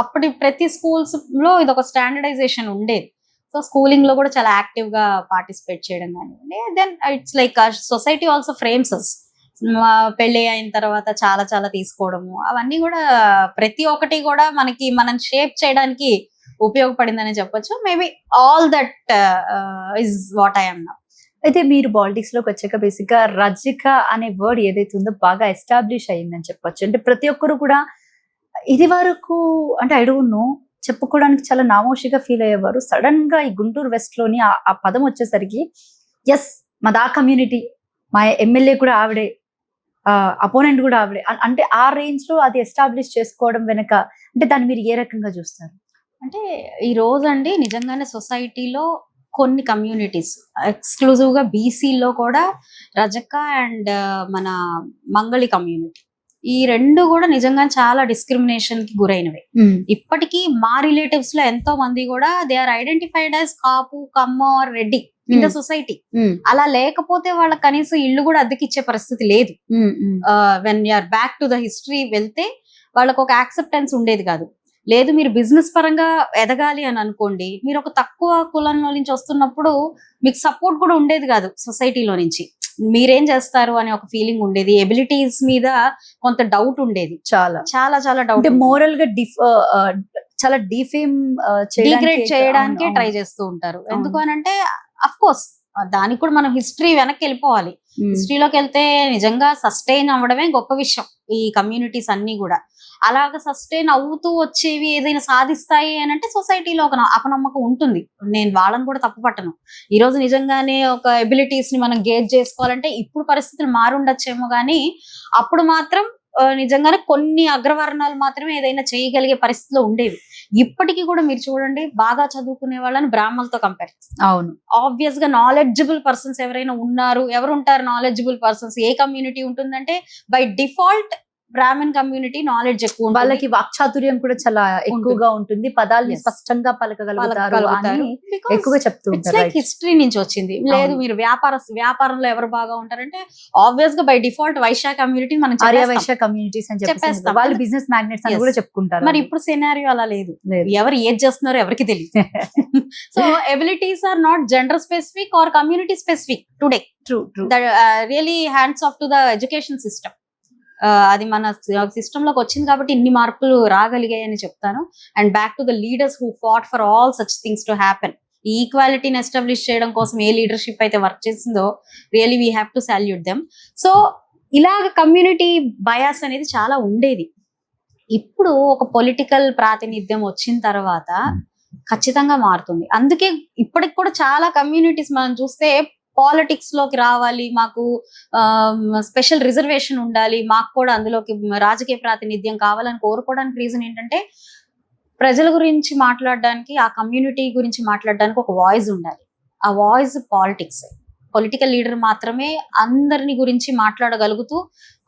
అప్పటి ప్రతి స్కూల్స్ లో ఇది ఒక స్టాండర్డైజేషన్ ఉండేది. సో స్కూలింగ్ లో కూడా చాలా యాక్టివ్ గా పార్టిసిపేట్ చేయడం కానివ్వండి. Then it's like society also frames us. పెళ్లి అయిన తర్వాత చాలా చాలా తీసుకోవడము అవన్నీ కూడా ప్రతి ఒక్కటి కూడా మనం షేప్ చేయడానికి ఉపయోగపడిందని చెప్పొచ్చు. Maybe all that is what I am now. అయితే మీరు పాలిటిక్స్ లోకి వచ్చాక బేసిక్ గా రజిక అనే వర్డ్ ఏదైతే ఉందో బాగా ఎస్టాబ్లిష్ అయ్యిందని చెప్పొచ్చు. అంటే ప్రతి ఒక్కరు కూడా ఇది వరకు అంటే ఐ డోంట్ నో చెప్పుకోవడానికి చాలా నామోషిగా ఫీల్ అయ్యేవారు. సడన్ గా ఈ గుంటూరు వెస్ట్ లోని ఆ పదం వచ్చేసరికి ఎస్ మా కమ్యూనిటీ, మా ఎమ్మెల్యే కూడా ఆవిడే, అపోనెంట్ కూడా ఆవిడే అంటే ఆ రేంజ్ లో అది ఎస్టాబ్లిష్ చేసుకోవడం వెనక అంటే దాన్ని మీరు ఏ రకంగా చూస్తారు? అంటే ఈ రోజు అండి నిజంగానే సొసైటీలో కొన్ని కమ్యూనిటీస్ ఎక్స్క్లూజివ్ గా బీసీలో కూడా రజక అండ్ మన మంగళి కమ్యూనిటీ, ఈ రెండు కూడా నిజంగా చాలా డిస్క్రిమినేషన్ కి గురైనవి. ఇప్పటికీ మా రిలేటివ్స్ లో ఎంతో మంది కూడా they are identified as Kapu, Kamma or Reddy in the society. అలా లేకపోతే వాళ్ళకి కనీసం ఇల్లు కూడా అద్దెకిచ్చే పరిస్థితి లేదు. When you're back to the history వెళ్తే వాళ్ళకు ఒక యాక్సెప్టెన్స్ ఉండేది కాదు. లేదు మీరు బిజినెస్ పరంగా ఎదగాలి అని అనుకోండి, మీరు ఒక తక్కువ కులంలో నుంచి వస్తున్నప్పుడు మీకు సపోర్ట్ కూడా ఉండేది కాదు సొసైటీలో నుంచి. మీరేం చేస్తారు అనే ఒక ఫీలింగ్ ఉండేది. ఎబిలిటీస్ మీద కొంత డౌట్ ఉండేది, చాలా చాలా చాలా డౌట్. మోరల్ గా చాలా డిఫేమ్ డిగ్రేడ్ చేయడానికి ట్రై చేస్తూ ఉంటారు. ఎందుకు అని అంటే అఫ్ కోర్స్ దానికి కూడా మనం హిస్టరీ వెనక్కి వెళ్ళిపోవాలి. హిస్టరీలోకి వెళ్తే నిజంగా సస్టైన్ అవ్వడమే గొప్ప విషయం. ఈ కమ్యూనిటీస్ అన్ని కూడా అలాగ సస్టైన్ అవుతూ వచ్చేవి ఏదైనా సాధిస్తాయి అని అంటే సొసైటీలో ఒక అపనమ్మకం ఉంటుంది. నేను వాళ్ళని కూడా తప్పు పట్టను. ఈ రోజు నిజంగానే ఒక ఎబిలిటీస్ ని మనం గేజ్ చేసుకోవాలంటే ఇప్పుడు పరిస్థితులు మారుండొచ్చేమో కానీ అప్పుడు మాత్రం నిజంగానే కొన్ని అగ్రవర్ణాలు మాత్రమే ఏదైనా చేయగలిగే పరిస్థితిలో ఉండేవి. ఇప్పటికీ కూడా మీరు చూడండి, బాగా చదువుకునే వాళ్ళని బ్రాహ్మణులతో కంపేర్ చేస్తారు. అవును, ఆబ్వియస్ గా నాలెడ్జబుల్ పర్సన్స్ ఎవరైనా ఉన్నారు. ఎవరు ఉంటారు నాలెడ్జబుల్ పర్సన్స్? ఏ కమ్యూనిటీ ఉంటుందంటే by default Brahmin community knowledge ఎక్కువ, వాళ్ళకి వాక్చాతుర్యం కూడా చాలా ఎక్కువగా ఉంటుంది, పదాలని స్పష్టంగా పలకగలుగుతారు అని ఎక్కువగా చెప్తూ ఉంటారు. హిస్టరీ నుంచి వచ్చింది. లేదు మీరు వ్యాపారంలో ఎవరు బాగా ఉంటారంటే ఆబ్వియస్ గా బై డిఫాల్ట్ వైశ్య కమ్యూనిటీ మనం వైశ్య కమ్యూనిటీస్ అని చెప్పేస్తాం. వాళ్ళు బిజినెస్ మ్యాగ్నెట్స్ అని కూడా చెప్పుకుంటారు. మరి ఇప్పుడు సినారియో అలా లేదు. ఎవరు ఏది చేస్తున్నారో ఎవరికి తెలియదు. So abilities are not gender specific or community specific today. True. Really hands off to the education system. అది మన సిస్టమ్ లోకి వచ్చింది కాబట్టి ఇన్ని మార్పులు రాగలిగాయి అని చెప్తాను. And back to the leaders who fought for all such things to happen. ఈ ఈక్వాలిటీని ఎస్టాబ్లిష్ చేయడం కోసం ఏ లీడర్షిప్ అయితే వర్క్ చేసిందో really we have to salute them. So ఇలాగ కమ్యూనిటీ బయాస్ అనేది చాలా ఉండేది. ఇప్పుడు ఒక పొలిటికల్ ప్రాతినిధ్యం వచ్చిన తర్వాత ఖచ్చితంగా మారుతుంది. అందుకే ఇప్పటికి కూడా చాలా కమ్యూనిటీస్ మనం చూస్తే పాలిటిక్స్ లోకి రావాలి, మాకు స్పెషల్ రిజర్వేషన్ ఉండాలి, మాకు కూడా అందులోకి రాజకీయ ప్రాతినిధ్యం కావాలని కోరుకోవడానికి రీజన్ ఏంటంటే ప్రజల గురించి మాట్లాడడానికి, ఆ కమ్యూనిటీ గురించి మాట్లాడడానికి ఒక వాయిస్ ఉండాలి. ఆ వాయిస్ పాలిటిక్స్. పొలిటికల్ లీడర్ మాత్రమే అందరిని గురించి మాట్లాడగలుగుతూ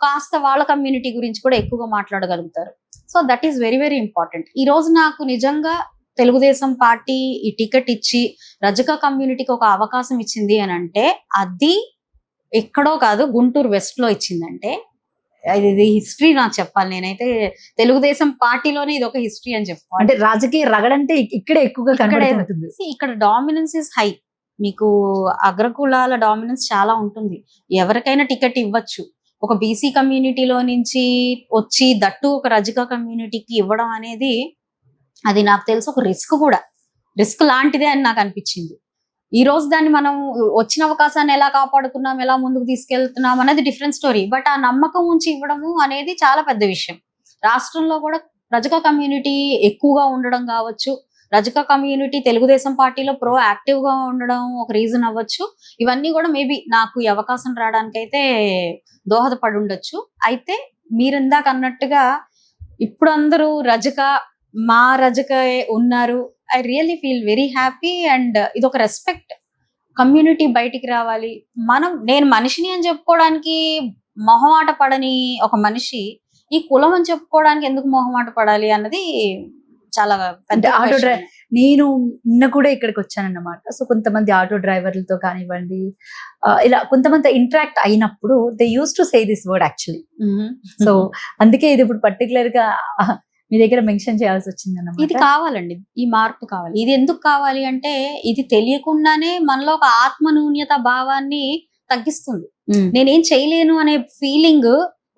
కాస్త వాళ్ళ కమ్యూనిటీ గురించి కూడా ఎక్కువగా మాట్లాడగలుగుతారు. So that is very very important. ఈ రోజు నాకు నిజంగా తెలుగుదేశం పార్టీ ఈ టికెట్ ఇచ్చి రజక కమ్యూనిటీకి ఒక అవకాశం ఇచ్చింది అని అంటే అది ఎక్కడో కాదు, గుంటూరు వెస్ట్ లో ఇచ్చిందంటే ఇది హిస్టరీ నాకు చెప్పాలి. నేనైతే తెలుగుదేశం పార్టీలోనే ఇది ఒక హిస్టరీ అని చెప్పుకోవాలి. అంటే రాజకీయ రగడంటే ఇక్కడే ఎక్కువగా కనబడుతుంది. ఇక్కడ డామినెన్స్ ఇస్ హై. మీకు అగ్రకులాల డామినెన్స్ చాలా ఉంటుంది. ఎవరికైనా టికెట్ ఇవ్వచ్చు. ఒక బీసీ కమ్యూనిటీలో నుంచి వచ్చి దట్టు ఒక రజక కమ్యూనిటీకి ఇవ్వడం అనేది అది నాకు తెలుసు ఒక రిస్క్ లాంటిదే అని నాకు అనిపించింది. ఈ రోజు దాన్ని మనం వచ్చిన అవకాశాన్ని ఎలా కాపాడుకున్నాం, ఎలా ముందుకు తీసుకెళ్తున్నాం అనేది డిఫరెంట్ స్టోరీ. బట్ ఆ నమ్మకం ఉంచి ఇవ్వడము అనేది చాలా పెద్ద విషయం. రాష్ట్రంలో కూడా రజక కమ్యూనిటీ ఎక్కువగా ఉండడం కావచ్చు, రజక కమ్యూనిటీ తెలుగుదేశం పార్టీలో ప్రో యాక్టివ్ గా ఉండడం ఒక రీజన్ అవ్వచ్చు. ఇవన్నీ కూడా మేబీ నాకు ఈ అవకాశం రావడానికైతే దోహదపడి ఉండొచ్చు. అయితే మీరు ఇందాక అన్నట్టుగా ఇప్పుడు అందరూ మా రజక ఉన్నారు. I really feel very happy. And ఇది ఒక రెస్పెక్ట్. కమ్యూనిటీ బయటికి రావాలి. నేను మనిషిని అని చెప్పుకోవడానికి మొహమాట పడని ఒక మనిషి ఈ కులం అని చెప్పుకోవడానికి ఎందుకు మొహమాట పడాలి అన్నది చాలా పెద్ద అంటే ఆటో question. నేను నిన్న కూడా ఇక్కడికి వచ్చానన్నమాట. సో కొంతమంది ఆటో డ్రైవర్లతో కానివ్వండి, ఇలా కొంతమంది ఇంటరాక్ట్ అయినప్పుడు they use to say this word actually. So అందుకే ఇది ఇప్పుడు పర్టికులర్ గా మీ దగ్గర మెన్షన్ చేయాల్సి వచ్చింది ఇది అన్నమాట. కావాలండి, ఈ మార్పు కావాలి. ఇది ఎందుకు కావాలి అంటే ఇది తెలియకుండానే మనలో ఒక ఆత్మన్యూన్యత భావాన్ని తగ్గిస్తుంది. నేనేం చేయలేను అనే ఫీలింగ్,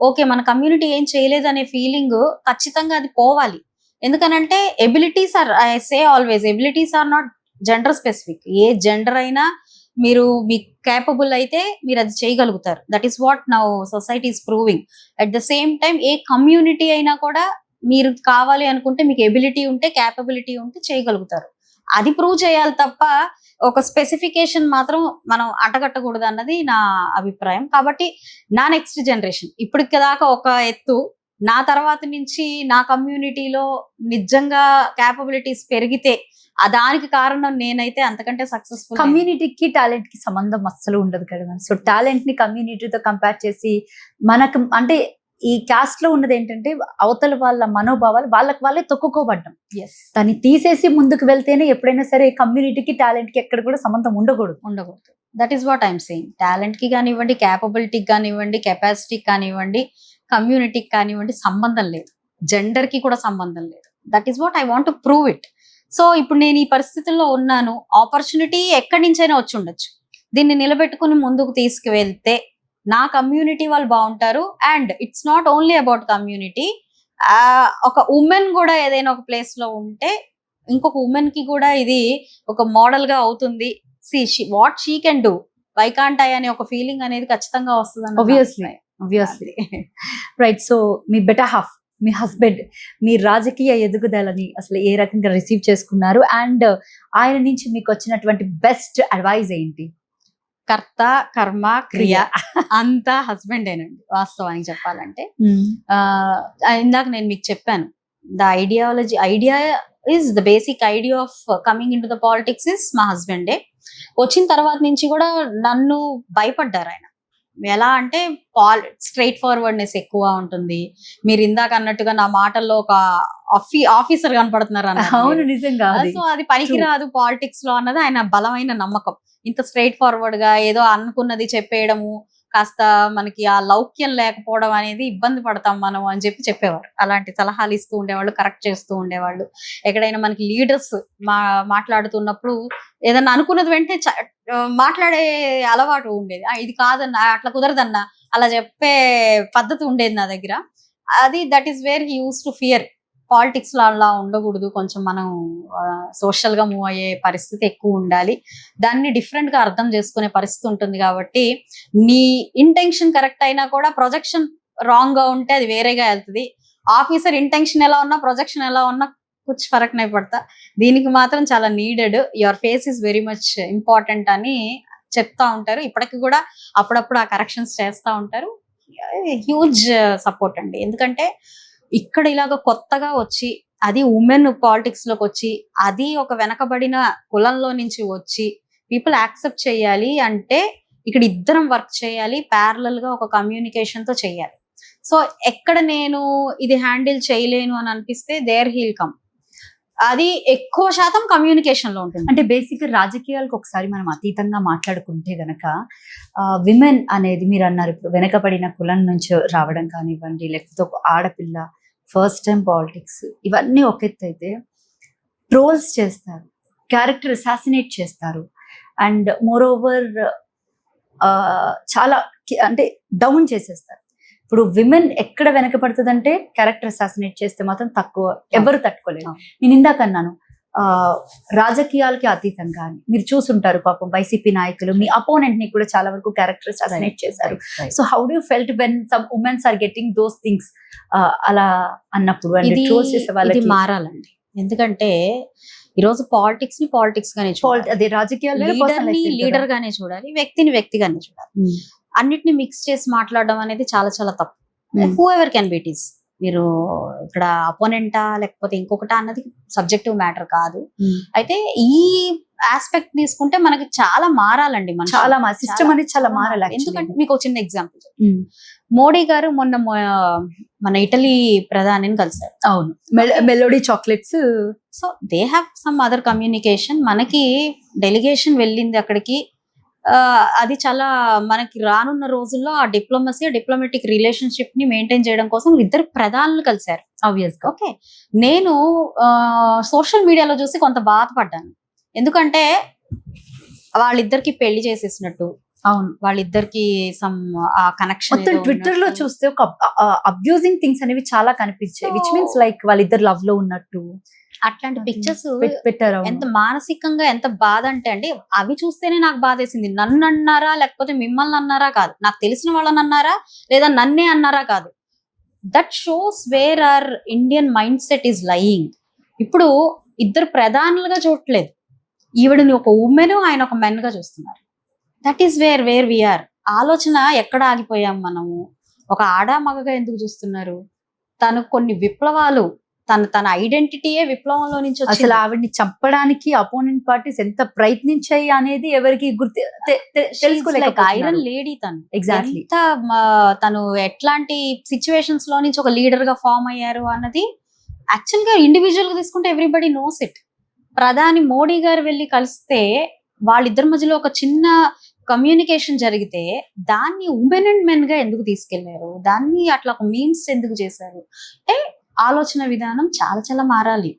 ఓకే మన కమ్యూనిటీ ఏం చేయలేదు అనే ఫీలింగ్ ఖచ్చితంగా అది పోవాలి. ఎందుకనంటే abilities are, I say always, abilities are not gender specific. ఏ జెండర్ అయినా మీరు మీకు కేపబుల్ అయితే మీరు అది చేయగలుగుతారు. That is what now society is proving. At the same time ఏ కమ్యూనిటీ అయినా కూడా మీరు కావాలి అనుకుంటే, మీకు ఎబిలిటీ ఉంటే, క్యాపబిలిటీ ఉంటే చేయగలుగుతారు. అది ప్రూవ్ చేయాలి తప్ప ఒక స్పెసిఫికేషన్ మాత్రం మనం అంటగట్టకూడదు అన్నది నా అభిప్రాయం. కాబట్టి నా నెక్స్ట్ జనరేషన్ ఇప్పటికి దాకా ఒక ఎత్తు, నా తర్వాత నుంచి నా కమ్యూనిటీలో నిజంగా క్యాపబిలిటీస్ పెరిగితే దానికి కారణం నేనైతే అంతకంటే సక్సెస్ఫుల్. కమ్యూనిటీకి టాలెంట్ కి సంబంధం అస్సలు ఉండదు కదా. సో టాలెంట్ ని కమ్యూనిటీతో కంపేర్ చేసి మనకు అంటే ఈ క్యాస్ట్ లో ఉన్నది ఏంటంటే అవతల వాళ్ళ మనోభావాలు వాళ్ళకి వాళ్ళే తొక్కుకోబడ్డం. దాన్ని తీసేసి ముందుకు వెళ్తేనే ఎప్పుడైనా సరే కమ్యూనిటీకి టాలెంట్ కి ఎక్కడ కూడా సంబంధం ఉండకూడదు. That is what I'm saying. Talent కి కానివ్వండి, క్యాపబిలిటీకి కానివ్వండి, కెపాసిటీకి కానివ్వండి, కమ్యూనిటీకి కానివ్వండి సంబంధం లేదు. జెండర్ కి కూడా సంబంధం లేదు. That is what I want to prove it. So ఇప్పుడు నేను ఈ పరిస్థితుల్లో ఉన్నాను. ఆపర్చునిటీ ఎక్కడి నుంచైనా వచ్చి ఉండొచ్చు. దీన్ని నిలబెట్టుకుని ముందుకు తీసుకువెళ్తే నా కమ్యూనిటీ వాళ్ళు బాగుంటారు. And it's not only about community. ఒక ఉమెన్ కూడా ఏదైనా ఒక ప్లేస్ లో ఉంటే ఇంకొక ఉమెన్ కి కూడా ఇది ఒక మోడల్ గా అవుతుంది. What she can do, why can't I అనే ఒక ఫీలింగ్ అనేది ఖచ్చితంగా వస్తుంది. Obviously. రైట్. సో మీ బెటర్ హాఫ్, మీ హస్బెండ్, మీ రాజకీయ ఎదుగుదలని అసలు ఏ రకంగా రిసీవ్ చేసుకున్నారు? అండ్ ఆయన నుంచి మీకు వచ్చినటువంటి బెస్ట్ అడ్వైజ్ ఏంటి? కర్త కర్మ క్రియ అంతా హస్బెండేనండి వాస్తవానికి చెప్పాలంటే. ఇందాక నేను మీకు చెప్పాను, the idea is the basic idea of coming in to the politics is మా హస్బెండే. వచ్చిన తర్వాత నుంచి కూడా నన్ను భయపడ్డారు ఆయన. ఎలా అంటే స్ట్రైట్ ఫార్వర్డ్నెస్ ఎక్కువ ఉంటుంది. మీరు ఇందాక అన్నట్టుగా నా మాటల్లో ఒక ఆఫీసర్ కనపడుతున్నారు అన్నారు. అవును, నిజంగా. సో అది పనికిరాదు పాలిటిక్స్ లో అన్నది ఆయన బలమైన నమ్మకం. ఇంత స్ట్రైట్ ఫార్వర్డ్ గా ఏదో అనుకున్నది చెప్పేయడము, కాస్త మనకి ఆ లౌక్యం లేకపోవడం అనేది ఇబ్బంది పడతాం మనం అని చెప్పేవారు. అలాంటి సలహాలు ఇస్తూ ఉండేవాళ్ళు, కరెక్ట్ చేస్తూ ఉండేవాళ్ళు. ఎక్కడైనా మనకి లీడర్స్ మాట్లాడుతున్నప్పుడు ఏదన్నా అనుకున్నది వెంటనే మాట్లాడే అలవాటు ఉండేది. ఇది కాదన్నా, అట్లా కుదరదన్నా, అలా చెప్పే పద్ధతి ఉండేది నా దగ్గర. అది that is where he use to fear. Politics లో అలా ఉండకూడదు, కొంచెం మనం సోషల్ గా మూవ్ అయ్యే పరిస్థితి ఎక్కువ ఉండాలి, దాన్ని డిఫరెంట్ గా అర్థం చేసుకునే పరిస్థితి ఉంటుంది. కాబట్టి నీ ఇంటెన్షన్ కరెక్ట్ అయినా కూడా ప్రొజెక్షన్ రాంగ్ గా ఉంటే అది వేరేగా వెళ్తుంది. ఆఫీసర్ ఇంటెన్షన్ ఎలా ఉన్నా, ప్రొజెక్షన్ ఎలా ఉన్నా కుछ ఫరక్ నై పడతా. దీనికి మాత్రం చాలా needed. Your face is very much important అని చెప్తా ఉంటారు. ఇప్పటికి కూడా అప్పుడప్పుడు ఆ కరెక్షన్స్ చేస్తా ఉంటారు. హ్యూజ్ సపోర్ట్ అండి. ఎందుకంటే ఇక్కడ ఇలాగ కొత్తగా వచ్చి, అది ఉమెన్ పాలిటిక్స్ లోకి వచ్చి, అది ఒక వెనకబడిన కులంలో నుంచి వచ్చి పీపుల్ యాక్సెప్ట్ చేయాలి అంటే ఇక్కడ ఇద్దరం వర్క్ చేయాలి, ప్యారలల్ గా ఒక కమ్యూనికేషన్ తో చేయాలి. సో ఎక్కడ నేను ఇది హ్యాండిల్ చేయలేను అని అనిపిస్తే దేర్ హీల్ కమ్. అది ఎక్కువ శాతం కమ్యూనికేషన్ లో ఉంటుంది. అంటే బేసిక్ రాజకీయాలకు ఒకసారి మనం అతీతంగా మాట్లాడుకుంటే గనక విమెన్ అనేది మీరు అన్నారు, ఇప్పుడు వెనకబడిన కులం నుంచి రావడం కానివ్వండి, లేకపోతే ఒక ఆడపిల్ల ఫస్ట్ టైం పాలిటిక్స్, ఇవన్నీ ఒక ఎత్తు అయితే ట్రోల్స్ చేస్తారు, క్యారెక్టర్ అసాసినేట్ చేస్తారు, అండ్ మోర్ ఓవర్ చాలా అంటే డౌన్ చేసేస్తారు. ఇప్పుడు విమెన్ ఎక్కడ వెనకబడుతుందంటే క్యారెక్టర్ అసాసినేట్ చేస్తే మాత్రం తక్కువ, ఎవరు తట్టుకోలేరు. నేను ఇందాక అన్నాను రాజకీయాలకి అతీతంగా అని. మీరు చూసుంటారు పాపం వైసీపీ నాయకులు మీ అపోనెంట్ ని కూడా చాలా వరకు క్యారెక్టర్ అసాసినేట్ చేశారు. So how do you felt when some womens are getting those things అలా అన్నప్పుడు? అండ్ ట్రోల్స్ చేసే వాళ్ళకి మారాలండి. ఎందుకంటే ఈరోజు పాలిటిక్స్ ని పాలిటిక్స్ గానే చూడాలి, అదే రాజకీయాలు లీడర్ గానే చూడాలి, వ్యక్తిని వ్యక్తిగానే చూడాలి. అన్నిటిని మిక్స్ చేసి మాట్లాడడం అనేది చాలా చాలా తప్పు. Who ever can be it is. మీరు ఇక్కడ అపోనెంటా లేకపోతే ఇంకొకటా అన్నది సబ్జెక్టివ్ మ్యాటర్ కాదు. అయితే ఈ ఆస్పెక్ట్ తీసుకుంటే మనకి చాలా మారాలండి మనుషులు. చాలా సిస్టమ్ అనేది చాలా మారాలి ఎందుకంటే actually. మీకు ఒక చిన్న ఎగ్జాంపుల్, ఉమ్, మోడీ గారు మొన్న మన ఇటలీ ప్రధానిని కలిశారు. అవును, melody chocolates. So they have some other communication. మనకి డెలిగేషన్ వెళ్ళింది అక్కడికి. అది చాలా మనకి రానున్న రోజుల్లో ఆ డిప్లొమాటిక్ రిలేషన్షిప్ ని మెయింటైన్ చేయడం కోసం ఇద్దరు ప్రధానులు కలిశారు. ఆబ్వియస్ గా. ఓకే, నేను సోషల్ మీడియాలో చూసి కొంత బాధపడ్డాను. ఎందుకంటే వాళ్ళిద్దరికి పెళ్లి చేసేసినట్టు, అవును, వాళ్ళిద్దరికి సమ్ ఆ కనెక్షన్ మొత్తం ట్విట్టర్ లో చూస్తే ఒక అబ్యూజింగ్ థింగ్స్ అనేవి చాలా కనిపించాయి, విచ్ మీన్స్ లైక్ వాళ్ళిద్దరు లవ్ లో ఉన్నట్టు అట్లాంటి పిక్చర్స్ పెట్టారు. ఎంత మానసికంగా ఎంత బాధ అంటే అండి, అవి చూస్తేనే నాకు బాధేసింది. నన్ను అన్నారా లేకపోతే మిమ్మల్ని అన్నారా కాదు, నాకు తెలిసిన వాళ్ళని అన్నారా లేదా నన్నే అన్నారా కాదు. That shows where are Indian mind set is lying. ఇప్పుడు ఇద్దరు ప్రధానులుగా చూడట్లేదు, ఈవిడని ఒక ఉమెన్, ఆయన ఒక మెన్ గా చూస్తున్నారు. That is where we're. ఆలోచన ఎక్కడ ఆగిపోయాం మనము? ఒక ఆడా మగగా ఎందుకు చూస్తున్నారు? తను కొన్ని విప్లవాలు, తన ఐడెంటిటీయే విప్లవంలో నుంచి అసలు వచ్చింది. ఆవిడ్ని చంపడానికి అపోనెంట్ పార్టీస్ ఎంత ప్రయత్నించాయి అనేది ఎవరికి ఐరన్ లేడీ తను. ఎగ్జాక్ట్లీ. ఎంత తను ఎట్లాంటి సిచ్యువేషన్స్ లో నుంచి ఒక లీడర్ గా ఫామ్ అయ్యారు అన్నది యాక్చువల్ గా ఇండివిజువల్ గా తీసుకుంటే ఎవ్రీబడి నోస్ ఇట్. ప్రధాని మోడీ గారు వెళ్ళి కలిస్తే వాళ్ళిద్దరి మధ్యలో ఒక చిన్న కమ్యూనికేషన్ జరిగితే దాన్ని ఉమెన్ అండ్ మెన్ గా ఎందుకు తీసుకెళ్లారు? దాన్ని అట్లా ఒక మీమ్స్ ఎందుకు చేశారు? అంటే ఆలోచన విధానం చాలా చాలా మారాలి.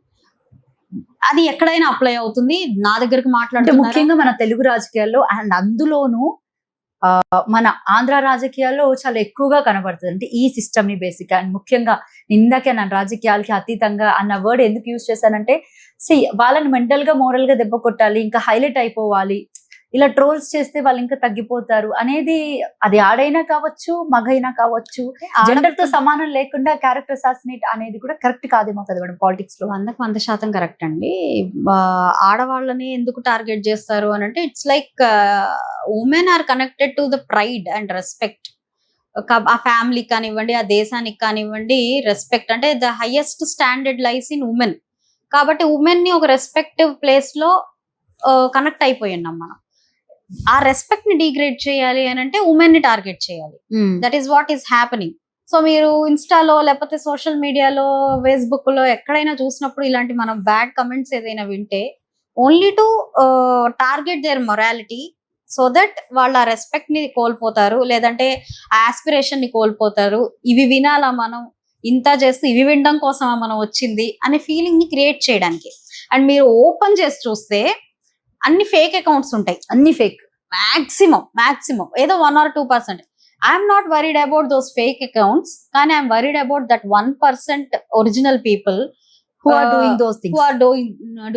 అది ఎక్కడైనా అప్లై అవుతుంది. నా దగ్గరకు అంటే మాట్లాడుతున్నారు ముఖ్యంగా మన తెలుగు రాజకీయాల్లో అండ్ అందులోనూ మన ఆంధ్ర రాజకీయాల్లో చాలా ఎక్కువగా కనబడుతుంది. అంటే ఈ సిస్టమ్ ని బేసిక్ అండ్ ముఖ్యంగా ఇందాకే నా రాజకీయాలకి అతీతంగా అన్న వర్డ్ ఎందుకు యూజ్ చేశానంటే, వాళ్ళని మెంటల్ గా మోరల్ గా దెబ్బ కొట్టాలి, ఇంకా హైలైట్ అయిపోవాలి, ఇలా ట్రోల్స్ చేస్తే వాళ్ళు ఇంకా తగ్గిపోతారు అనేది, అది ఆడైనా కావచ్చు మగైనా కావచ్చు, జెండర్ తో సమానం లేకుండా క్యారెక్టర్ అసాసినేట్ అనేది కూడా కరెక్ట్ కాదేమో కదా మేడం పాలిటిక్స్ లో. 100% కరెక్ట్ అండి. ఆడవాళ్ళని ఎందుకు టార్గెట్ చేస్తారు అని అంటే, it's like women are connected to the pride and respect. ఆ ఫ్యామిలీకి కానివ్వండి, ఆ దేశానికి కానివ్వండి, రెస్పెక్ట్ అంటే the highest standard lies in women. కాబట్టి ఉమెన్ ని ఒక రెస్పెక్టివ్ ప్లేస్ లో కనెక్ట్ అయిపోయినాం మనం. ఆ రెస్పెక్ట్ ని డిగ్రేడ్ చేయాలి అని అంటే ఉమెన్ ని టార్గెట్ చేయాలి. That is what is happening. So మీరు ఇన్స్టాలో లేకపోతే సోషల్ మీడియాలో, ఫేస్బుక్ లో ఎక్కడైనా చూసినప్పుడు ఇలాంటి మనం బ్యాడ్ కమెంట్స్ ఏదైనా వింటే, only to target their morality, so that వాళ్ళు ఆ రెస్పెక్ట్ ని కోల్పోతారు, లేదంటే ఆ ఆస్పిరేషన్ ని కోల్పోతారు. ఇవి వినాలా మనం, ఇంత చేస్తూ ఇవి వినడం కోసమా మనం వచ్చింది అనే ఫీలింగ్ ని క్రియేట్ చేయడానికి. అండ్ మీరు ఓపెన్ చేసి చూస్తే అన్ని ఫేక్ అకౌంట్స్ ఉంటాయి, అన్ని ఫేక్ మాక్సిమం ఏదో 1 or 2%. I'm not worried about those fake accounts, కానీ I'm worried about that 1% original people who are doing those things. who are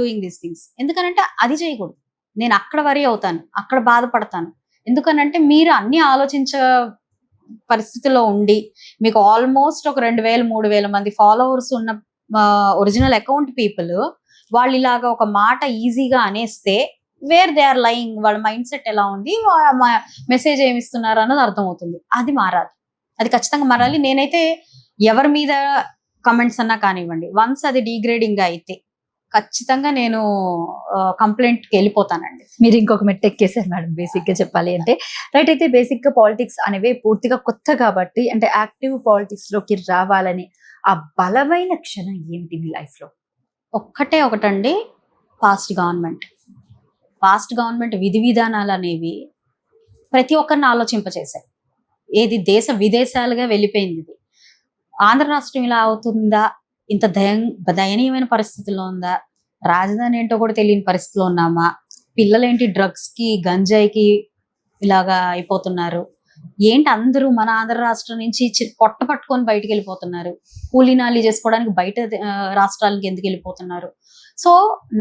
doing these things. ఎందుకనంటే అది చేయకూడదు. నేను అక్కడ వరీ అవుతాను, అక్కడ బాధపడతాను. ఎందుకనంటే మీరు అన్ని ఆలోచించ పరిస్థితిలో ఉండి, మీకు ఆల్మోస్ట్ ఒక 2,000-3,000 మంది ఫాలోవర్స్ ఉన్న ఒరిజినల్ అకౌంట్ పీపుల్ వాళ్ళు ఇలాగా ఒక మాట ఈజీగా అనేస్తే, వేర్ దే ఆర్ లయింగ్, వాళ్ళ మైండ్ సెట్ ఎలా ఉంది, మెసేజ్ ఏమి ఇస్తున్నారు అన్నది అర్థమవుతుంది. అది మారాలి, అది ఖచ్చితంగా మారాలి. నేనైతే ఎవరి మీద కమెంట్స్ అన్నా కానివ్వండి, వన్స్ అది డిగ్రేడింగ్ అయితే ఖచ్చితంగా నేను కంప్లైంట్ కి వెళ్ళిపోతానండి. మీరు ఇంకొక మెట్టు ఎక్కేసారు మేడం బేసిక్ గా చెప్పాలి అంటే. రైట్, అయితే బేసిక్ గా పాలిటిక్స్ అనేవి పూర్తిగా కొత్త కాబట్టి, అంటే యాక్టివ్ పాలిటిక్స్ లోకి రావాలని ఆ బలమైన క్షణం ఏమిటి మీ లైఫ్ లో? ఒకటండి, పాస్ట్ గవర్నమెంట్ విధి విధానాలు అనేవి ప్రతి ఒక్కరిని ఆలోచింపచేశాయి. ఏది దేశ విదేశాలుగా వెళ్ళిపోయింది ఇది. ఆంధ్ర రాష్ట్రం ఇలా అవుతుందా, ఇంత దయనీయమైన పరిస్థితుల్లో ఉందా, రాజధాని ఏంటో కూడా తెలియని పరిస్థితిలో ఉన్నామా, పిల్లలేంటి డ్రగ్స్ కి గంజాయికి ఇలాగా అయిపోతున్నారు, ఏంటి అందరూ మన ఆంధ్ర రాష్ట్రం నుంచి పొట్ట పట్టుకొని బయటకు వెళ్ళిపోతున్నారు, కూలీనాలి చేసుకోవడానికి బయట రాష్ట్రాలకి ఎందుకు వెళ్ళిపోతున్నారు. సో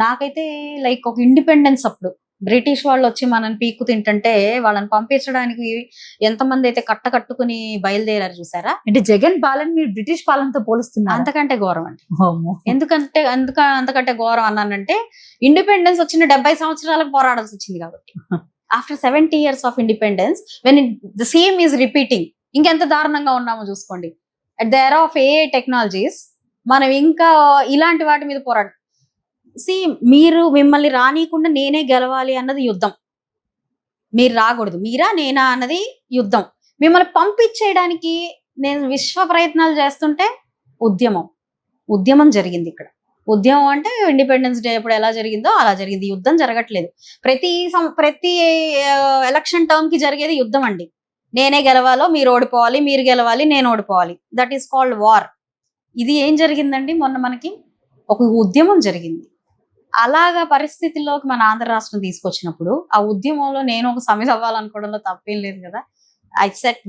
నాకైతే లైక్ ఒక ఇండిపెండెన్స్ అప్పుడు బ్రిటిష్ వాళ్ళు వచ్చి మనల్ని పీక్కు తింటుంటే వాళ్ళని పంపించడానికి ఎంతమంది అయితే కట్టుకుని బయలుదేరారు చూసారా. అంటే జగన్ పాలన మీరు బ్రిటిష్ పాలనతో పోలుస్తున్నారు? అంతకంటే ఘోరం అండి. అంతకంటే ఘోరం అన్నానంటే, ఇండిపెండెన్స్ వచ్చిన 70 సంవత్సరాలకు పోరాడాల్సి వచ్చింది కాబట్టి, after 70 years of independence when the same is repeating, ఇంకెంత దారుణంగా ఉన్నామో చూసుకోండి. At the era of AI technologies మనం ఇంకా ఇలాంటి వాటి మీద పోరాడు. మీరు మిమ్మల్ని రానియకుండా నేనే గెలవాలి అన్నది యుద్ధం. మీరు రాకూడదు, మీరా నేనా అన్నది యుద్ధం. మిమ్మల్ని పంపించేయడానికి నేను విశ్వ ప్రయత్నాలు చేస్తుంటే ఉద్యమం ఉద్యమం జరిగింది ఇక్కడ. ఉద్యమం అంటే ఇండిపెండెన్స్ డే అప్పుడు ఎలా జరిగిందో అలా జరిగింది. యుద్ధం జరగట్లేదు. ప్రతి ఎలక్షన్ టర్మ్ కి జరిగేది యుద్ధం అండి. నేనే గెలవాలో, మీరు ఓడిపోవాలి, మీరు గెలవాలి, నేను ఓడిపోవాలి. That is called war. ఇది ఏం జరిగిందండి, మొన్న మనకి ఒక ఉద్యమం జరిగింది. అలాగా పరిస్థితుల్లోకి మన ఆంధ్ర రాష్ట్రం తీసుకొచ్చినప్పుడు ఆ ఉద్యమంలో నేను ఒక సమిధ అవ్వాలనుకోవడంలో తప్పేం లేదు కదా.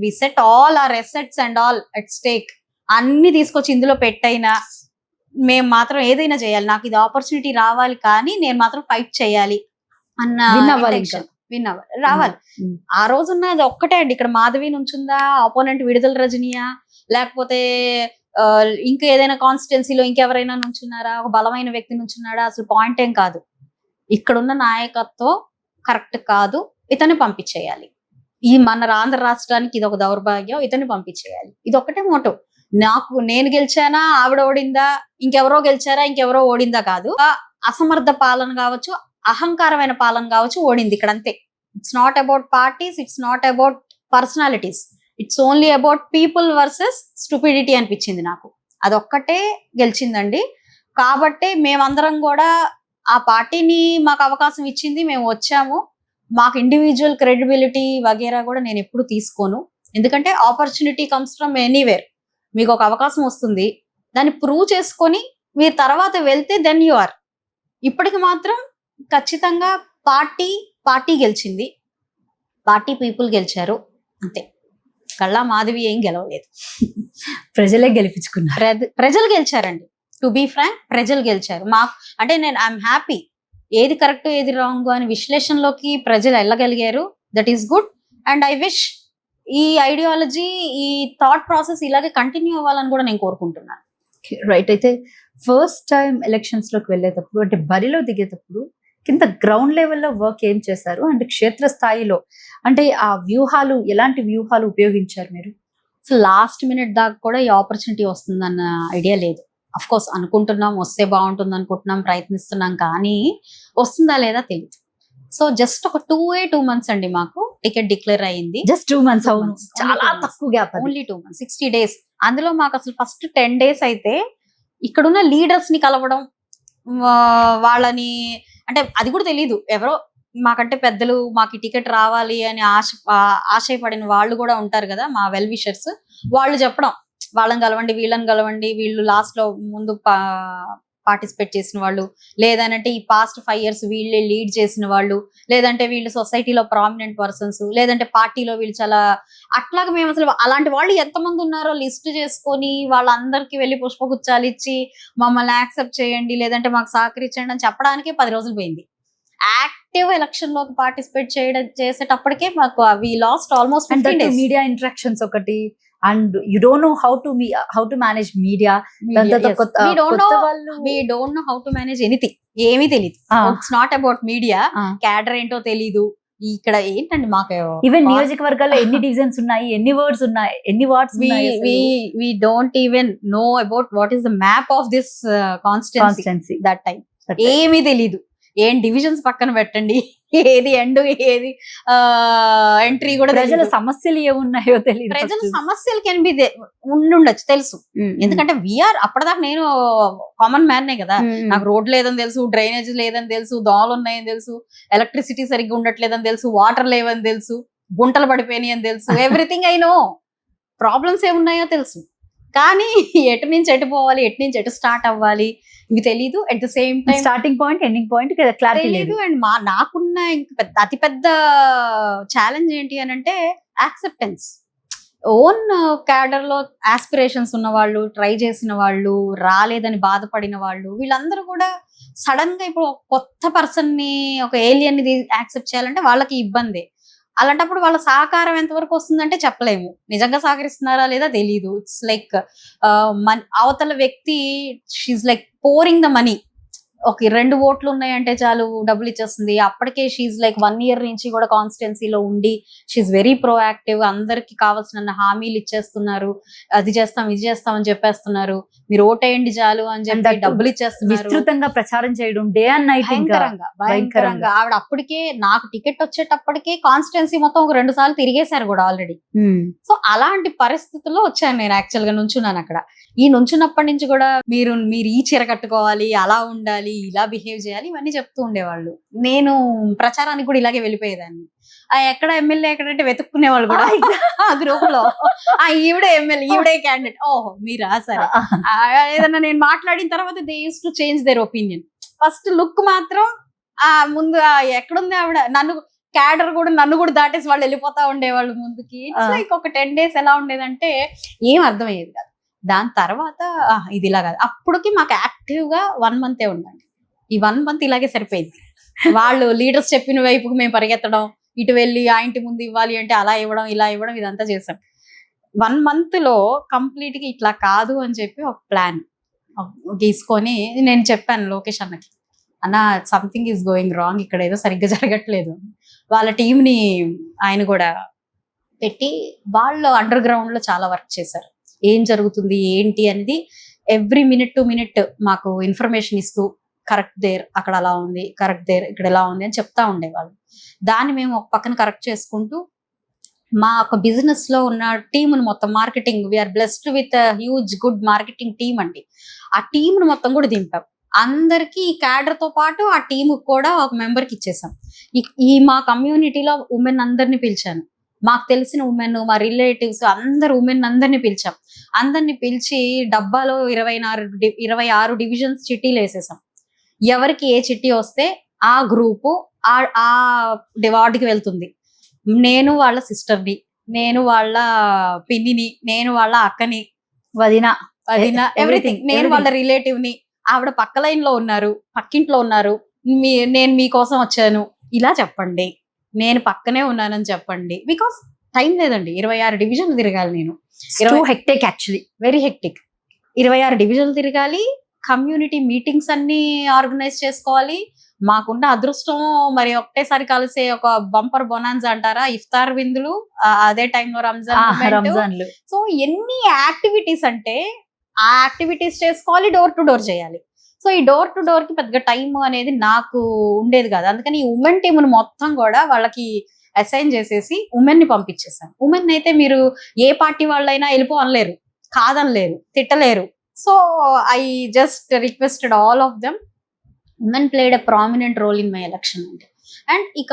We set all our assets and all at stake. అన్ని తీసుకొచ్చి ఇందులో పెట్టైనా మేము మాత్రం ఏదైనా చేయాలి, నాకు ఇది ఆపర్చునిటీ రావాలి, కానీ నేను మాత్రం ఫైట్ చేయాలి అన్న విన్ అవ్వాలి, రావాలి. ఆ రోజున్న అది ఒక్కటే అండి. ఇక్కడ మాధవి నుంచుందా, ఆపోనెంట్ విడుదల రజనీయా, లేకపోతే ఇంకా ఏదైనా కాన్స్టిట్యున్సీలో ఇంకెవరైనా నుంచున్నారా, ఒక బలమైన వ్యక్తి నుంచున్నాడా, అసలు పాయింట్ ఏం కాదు. ఇక్కడున్న నాయకత్వం కరెక్ట్ కాదు, ఇతన్ని పంపించేయాలి. ఈ మన ఆంధ్ర రాష్ట్రానికి ఇది ఒక దౌర్భాగ్యం, ఇతన్ని పంపించేయాలి. ఇది ఒక్కటే మోటో. నేను గెలిచానా, ఆవిడ ఓడిందా, ఇంకెవరో గెలిచారా, ఇంకెవరో ఓడిందా కాదు. అసమర్థ పాలన కావచ్చు, అహంకారమైన పాలన కావచ్చు, ఓడింది ఇక్కడ అంతే. It's not about parties, it's not about personalities, it's only about people versus stupidity అనిపించింది నాకు. అదొక్కటే గెలిచిందండి. కాబట్టి మేమందరం కూడా ఆ పార్టీని మాకు అవకాశం ఇచ్చింది, మేము వచ్చాము. మాకు ఇండివిజువల్ క్రెడిబిలిటీ వగేరా కూడా నేను ఎప్పుడు తీసుకోను. ఎందుకంటే ఆపర్చునిటీ కమ్స్ ఫ్రమ్ ఎనీవేర్. మీకు ఒక అవకాశం వస్తుంది, దాన్ని ప్రూవ్ చేసుకొని మీరు తర్వాత వెళ్తే దెన్ యు ఆర్. ఇప్పటికి మాత్రం ఖచ్చితంగా పార్టీ గెలిచింది, పార్టీ పీపుల్ గెలిచారు అంతే. కళ్ళా మాధవి ఏం గెలవలేదు, ప్రజలే గెలిపించుకున్నారు. ప్రజలు గెలిచారండి. టు బీ ఫ్రాంక్, ప్రజలు గెలిచారు. అంటే ఐఎమ్ హ్యాపీ. ఏది కరెక్ట్ ఏది రాంగ్ అని విశ్లేషణలోకి ప్రజలు వెళ్ళగలిగారు. That is good. And I wish ఈ ఐడియాలజీ, ఈ థాట్ ప్రాసెస్ ఇలాగే కంటిన్యూ అవ్వాలని కూడా నేను కోరుకుంటున్నాను. రైట్. అయితే ఫస్ట్ టైం ఎలక్షన్స్ లోకి వెళ్ళేటప్పుడు, అంటే బరిలో దిగేటప్పుడు కింద గ్రౌండ్ లెవెల్లో వర్క్ ఏం చేశారు, అంటే క్షేత్ర స్థాయిలో అంటే ఆ వ్యూహాలు, ఎలాంటి వ్యూహాలు ఉపయోగించారు మీరు? సో లాస్ట్ మినిట్ దాకా కూడా ఈ ఆపర్చునిటీ వస్తుందన్న ఐడియా లేదు. అఫ్ కోర్స్ అనుకుంటున్నాం, వస్తే బాగుంటుంది అనుకుంటున్నాం, ప్రయత్నిస్తున్నాం, కానీ వస్తుందా లేదా తెలియదు. సో జస్ట్ ఒక 2 months అండి మాకు టికెట్ డిక్లేర్ అయ్యింది. Just 2 months. అవును, చాలా తక్కువ గ్యాప్. Only 2 months, 60 days. అందులో మాకు అసలు ఫస్ట్ 10 days అయితే ఇక్కడున్న లీడర్స్ ని కలవడం, వాళ్ళని అంటే అది కూడా తెలీదు. ఎవరో మాకంటే పెద్దలు మాకు టికెట్ రావాలి అని ఆశయపడిన వాళ్ళు కూడా ఉంటారు కదా, మా వెల్ విషర్స్. వాళ్ళు చెప్పడం, వాళ్ళని కలవండి, వీళ్ళని కలవండి, వీళ్ళు లాస్ట్ లో ముందు పార్టిసిపేట్ చేసిన వాళ్ళు, లేదంటే ఈ పాస్ట్ 5 years వీళ్ళే లీడ్ చేసిన వాళ్ళు, లేదంటే వీళ్ళు సొసైటీలో ప్రామినెంట్ పర్సన్స్, లేదంటే పార్టీలో వీళ్ళు చాలా అట్లాగా. మేము అసలు అలాంటి వాళ్ళు ఎంతమంది ఉన్నారో లిస్ట్ చేసుకొని వాళ్ళందరికీ వెళ్ళి పుష్పగుచ్చాలు ఇచ్చి మమ్మల్ని యాక్సెప్ట్ చేయండి, లేదంటే మాకు సహకరించండి అని చెప్పడానికే 10 రోజులు పోయింది. యాక్టివ్ ఎలక్షన్ లోకి పార్టిసిపేట్ చేసేటప్పటికే మాకు we lost almost 15 days. Media interactions ఒకటి, and you don't know how to manage media. We don't know how to manage anything. ఏమీ తెలియదు. It's not about media. Cadre ఏంటో తెలీదు. ఇక్కడ ఏంటండి మాకు ఈవెన్ నియోజకవర్గాల్లో ఎన్ని డివిజన్స్ ఉన్నాయి, ఎన్ని వర్డ్స్ ఉన్నాయి, ఎన్ని wards we don't even know about what is the map of this constituency that time. ఏమీ తెలీదు. ఏం డివిజన్స్ పక్కన పెట్టండి, ఏది ఎండ్ ఏది ఎంట్రీ కూడా. ప్రజల సమస్యలు ఏమున్నాయో తెలియదు. ప్రజల సమస్యలు కెన్ బి ఉండుండొచ్చు, తెలుసు. ఎందుకంటే వీఆర్ అప్పటిదాకా నేను కామన్ మ్యాన్నే కదా. నాకు రోడ్ లేదని తెలుసు, డ్రైనేజ్ లేదని తెలుసు, దోమలు ఉన్నాయని తెలుసు, ఎలక్ట్రిసిటీ సరిగ్గా ఉండట్లేదని తెలుసు, వాటర్ లేవని తెలుసు, గుంటలు పడిపోయినాయి అని తెలుసు. Everything I know. ప్రాబ్లమ్స్ ఏమున్నాయో తెలుసు, కానీ ఎటు నుంచి ఎటు పోవాలి, ఎటు నుంచి ఎటు స్టార్ట్ అవ్వాలి ఇవి తెలీదు. At the same time starting point, ending point clarity లేదు. అండ్ నాకున్న ఇంకా అతిపెద్ద ఛాలెంజ్ ఏంటి అని అంటే యాక్సెప్టెన్స్. ఓన్ క్యాడర్ లో ఆస్పిరేషన్స్ ఉన్న వాళ్ళు, ట్రై చేసిన వాళ్ళు, రాలేదని బాధపడిన వాళ్ళు, వీళ్ళందరూ కూడా సడన్ గా ఇప్పుడు కొత్త పర్సన్ ని, ఒక ఏలియన్ ని యాక్సెప్ట్ చేయాలంటే వాళ్ళకి ఇబ్బంది. అలాంటప్పుడు వాళ్ళ సహకారం ఎంతవరకు వస్తుందంటే చెప్పలేము. నిజంగా సహకరిస్తున్నారా లేదా తెలీదు. ఇట్స్ లైక్ అవతల వ్యక్తి she's like pouring the money. ఒక 2 ఓట్లు ఉన్నాయంటే చాలు డబ్బులు ఇచ్చేస్తుంది. అప్పటికే షీఈ్ లైక్ 1 year నుంచి కూడా కాన్స్టిట్యున్సీలో ఉండి షీఈ్ వెరీ ప్రోయాక్టివ్. అందరికి కావాల్సిన హామీలు ఇచ్చేస్తున్నారు. అది చేస్తాం ఇది చేస్తాం అని చెప్పేస్తున్నారు. మీరు ఓటేయండి చాలు అని చెప్పి డబ్బులు ఇచ్చేస్తున్నారు. విస్తృతంగా ప్రచారం చేయడం డే అండ్ నైట్. భయంకరంగా ఆవిడ అప్పటికే నాకు టికెట్ వచ్చేటప్పటికే కాన్స్టిట్యున్సీ మొత్తం ఒక 2 సార్లు తిరిగేశారు కూడా ఆల్రెడీ. సో అలాంటి పరిస్థితుల్లో వచ్చాను నేను యాక్చువల్ గా నుంచున్నాను అక్కడ. ఈ నుంచున్నప్పటి నుంచి కూడా మీరు ఈ చీర కట్టుకోవాలి, అలా ఉండాలి, ఇలా బిహేవ్ చేయాలి, ఇవన్నీ చెప్తూ ఉండేవాళ్ళు. నేను ప్రచారానికి కూడా ఇలాగే వెళ్ళిపోయేదాన్ని. ఎక్కడ ఎమ్మెల్యే ఎక్కడంటే వెతుక్కునేవాళ్ళు కూడా ఆ గ్రూప్ లో. ఈవిడే ఎమ్మెల్యే, ఈవిడే క్యాండిడేట్. ఓహో మీరా, సరే. ఏదన్నా నేను మాట్లాడిన తర్వాత they use to change their opinion. First look మాత్రం ముందు ఎక్కడుంది ఆవిడ, నన్ను క్యాడర్ కూడా నన్ను కూడా దాటేసి వాళ్ళు వెళ్ళిపోతా ఉండేవాళ్ళు ముందుకి. లైక్ ఒక 10 days ఎలా ఉండేదంటే ఏం అర్థమయ్యేది కాదు. దాని తర్వాత ఇది ఇలా కాదు. అప్పటికి మాకు యాక్టివ్ గా 1 month ఉందండి. ఈ 1 month ఇలాగే సరిపోయింది. వాళ్ళు లీడర్స్ చెప్పిన వైపుకి మేము పరిగెత్తడం, ఇటు వెళ్ళి ఆ ఇంటి ముందు ఇవ్వాలి అంటే అలా ఇవ్వడం, ఇలా ఇవ్వడం, ఇదంతా చేసాం. 1 month లో కంప్లీట్ గా ఇట్లా కాదు అని చెప్పి ఒక ప్లాన్ గీసుకొని నేను చెప్పాను లోకేష్ అన్నకి, అన్న సంథింగ్ ఈజ్ గోయింగ్ రాంగ్, ఇక్కడ ఏదో సరిగ్గా జరగట్లేదు. వాళ్ళ టీంని ఆయన కూడా పెట్టి వాళ్ళు అండర్ గ్రౌండ్ లో చాలా వర్క్ చేశారు. ఏం జరుగుతుంది ఏంటి అనేది ఎవ్రీ మినిట్ టు మినిట్ మాకు ఇన్ఫర్మేషన్ ఇస్తూ, కరెక్ట్ దేర్ అక్కడ అలా ఉంది, కరెక్ట్ దేర్ ఇక్కడ ఎలా ఉంది అని చెప్తా ఉండేవాళ్ళు. దాన్ని మేము ఒక పక్కన కరెక్ట్ చేసుకుంటూ మా ఒక బిజినెస్ లో ఉన్న టీమును మొత్తం, marketing, we're blessed with huge good marketing team అండి. ఆ టీంను మొత్తం కూడా దింపాం. అందరికి ఈ క్యాడర్ తో పాటు ఆ టీమ్ కూడా ఒక మెంబర్ కి ఇచ్చేసాం. ఈ మా కమ్యూనిటీలో ఉమెన్ అందరిని పిలిచాను. మాకు తెలిసిన ఉమెన్, మా రిలేటివ్స్ అందరు ఉమెన్ అందరిని పిలిచాం. అందరిని పిలిచి డబ్బాలో 26 డివిజన్స్ చిట్టీలు వేసేసాం. ఎవరికి ఏ చిట్టి వస్తే ఆ గ్రూపు ఆ వార్డుకి వెళ్తుంది. నేను వాళ్ళ సిస్టర్ని, నేను వాళ్ళ పిన్నిని, నేను వాళ్ళ అక్కని, వదిన ఎవ్రీథింగ్, నేను వాళ్ళ రిలేటివ్ ని, ఆవిడ పక్క లైన్ లో ఉన్నారు, పక్కింట్లో ఉన్నారు, నేను మీకోసం వచ్చాను ఇలా చెప్పండి, నేను పక్కనే ఉన్నానని చెప్పండి. బికాస్ టైం లేదండి, 26 డివిజన్లు తిరగాలి నేను. Hectic, actually very hectic. 26 డివిజన్లు తిరగాలి, కమ్యూనిటీ మీటింగ్స్ అన్ని ఆర్గనైజ్ చేసుకోవాలి. మాకున్న అదృష్టం మరి ఒకటేసారి కలిసే ఒక బంపర్ బొనాన్జా అంటారా, ఇఫ్తార్ విందులు, అదే టైంలో రంజాన్. సో ఎన్ని యాక్టివిటీస్ అంటే ఆ యాక్టివిటీస్ చేసుకోవాలి, డోర్ టు డోర్ చేయాలి. సో ఈ డోర్ టు డోర్ కి పెద్దగా టైం అనేది నాకు ఉండేది కాదు. అందుకని ఈ ఉమెన్ టీమ్ మొత్తం కూడా వాళ్ళకి అసైన్ చేసేసి ఉమెన్ ని పంపించేసాను. ఉమెన్ అయితే మీరు ఏ పార్టీ వాళ్ళైనా వెళ్ళిపోనలేరు, కాదనలేరు, తిట్టలేరు. So I just requested all of them. Women played a prominent role in my election అండి. అండ్ ఇక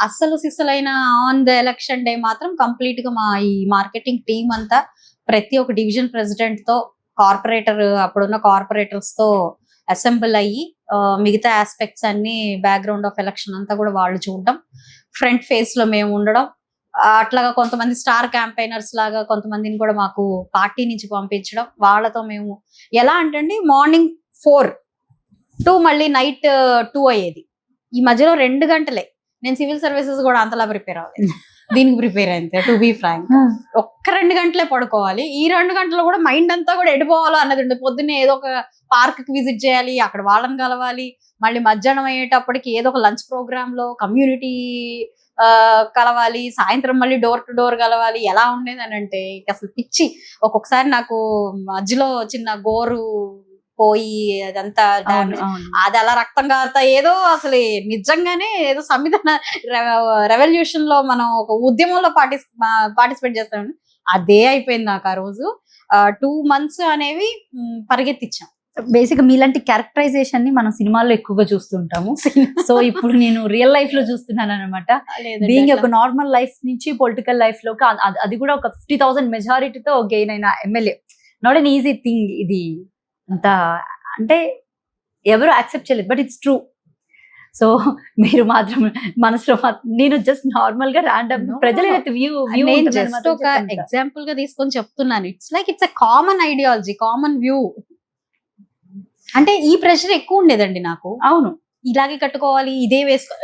అస్సలు సిస్సలైన ఆన్ ద ఎలక్షన్ డే మాత్రం కంప్లీట్ గా మా ఈ మార్కెటింగ్ టీమ్ అంతా ప్రతి ఒక్క డివిజన్ ప్రెసిడెంట్ తో, కార్పొరేటర్, అప్పుడున్న కార్పొరేటర్స్ తో అసెంబ్ల్ అయ్యి మిగతా ఆస్పెక్ట్స్ అన్ని, బ్యాక్గ్రౌండ్ ఆఫ్ ఎలక్షన్ అంతా కూడా వాళ్ళు చూడడం, ఫ్రంట్ ఫేస్ లో మేము ఉండడం. అట్లాగా కొంతమంది స్టార్ క్యాంపెయినర్స్ లాగా కొంతమందిని కూడా మాకు పార్టీ నుంచి పంపించడం. వాళ్ళతో మేము ఎలా అంటే మార్నింగ్ 4 to మళ్ళీ నైట్ 2 అయ్యేది. ఈ మధ్యలో 2 గంటలే. నేను సివిల్ సర్వీసెస్ కూడా అంతలా ప్రిపేర్ అవ్వలేదు, దీనికి ప్రిపేర్ అయితే టు బీ ఫ్రాంక్. ఒక్క 2 గంటలే పడుకోవాలి. ఈ 2 గంటలు కూడా మైండ్ అంతా కూడా ఎడిపోవాలో అన్నది ఉండదు. పొద్దున్నే ఏదో ఒక పార్క్ కి విజిట్ చేయాలి, అక్కడ వాళ్ళని కలవాలి. మళ్ళీ మధ్యాహ్నం అయ్యేటప్పటికి ఏదో ఒక లంచ్ ప్రోగ్రామ్ లో కమ్యూనిటీ కలవాలి. సాయంత్రం మళ్ళీ డోర్ టు డోర్ కలవాలి. ఎలా ఉండేది అని అంటే అసలు పిచ్చి. ఒక్కొక్కసారి నాకు మధ్యలో చిన్న గోరు పోయి అదంతా అది అలా రక్తం కారుతా ఏదో అసలు నిజంగానే ఏదో సంవిధాన రెవల్యూషన్ లో మనం ఒక ఉద్యమంలో పార్టిసిపేట్ చేస్తామని అదే అయిపోయింది నాకు ఆ రోజు. 2 months అనేవి పరిగెత్తిచ్చాం. బేసిక్ మీలాంటి క్యారెక్టరైజేషన్ ని మనం సినిమాల్లో ఎక్కువగా చూస్తుంటాము. సో ఇప్పుడు నేను రియల్ లైఫ్ లో చూస్తున్నాను అనమాట. బీయింగ్ ఒక నార్మల్ లైఫ్ నుంచి పొలిటికల్ లైఫ్ లోకి, అది కూడా ఒక 50,000 మెజారిటీతో గెయిన్ అయిన MLA. Not an easy thing ఇది. అంత అంటే ఎవరు యాక్సెప్ట్ చేయలేదు, బట్ ఇట్స్ ట్రూ. సో మీరు మాత్రం మనసులో నేను జస్ట్ నార్మల్ గా ర్యాండమ్ ప్రజల జస్ట్ ఒక ఎగ్జాంపుల్ గా తీసుకొని చెప్తున్నాను. It's like it's a common ideology, common view. అంటే ఈ ప్రెషర్ ఎక్కువ ఉండేదండి నాకు. అవును, ఇలాగే కట్టుకోవాలి, ఇదే వేసుకో.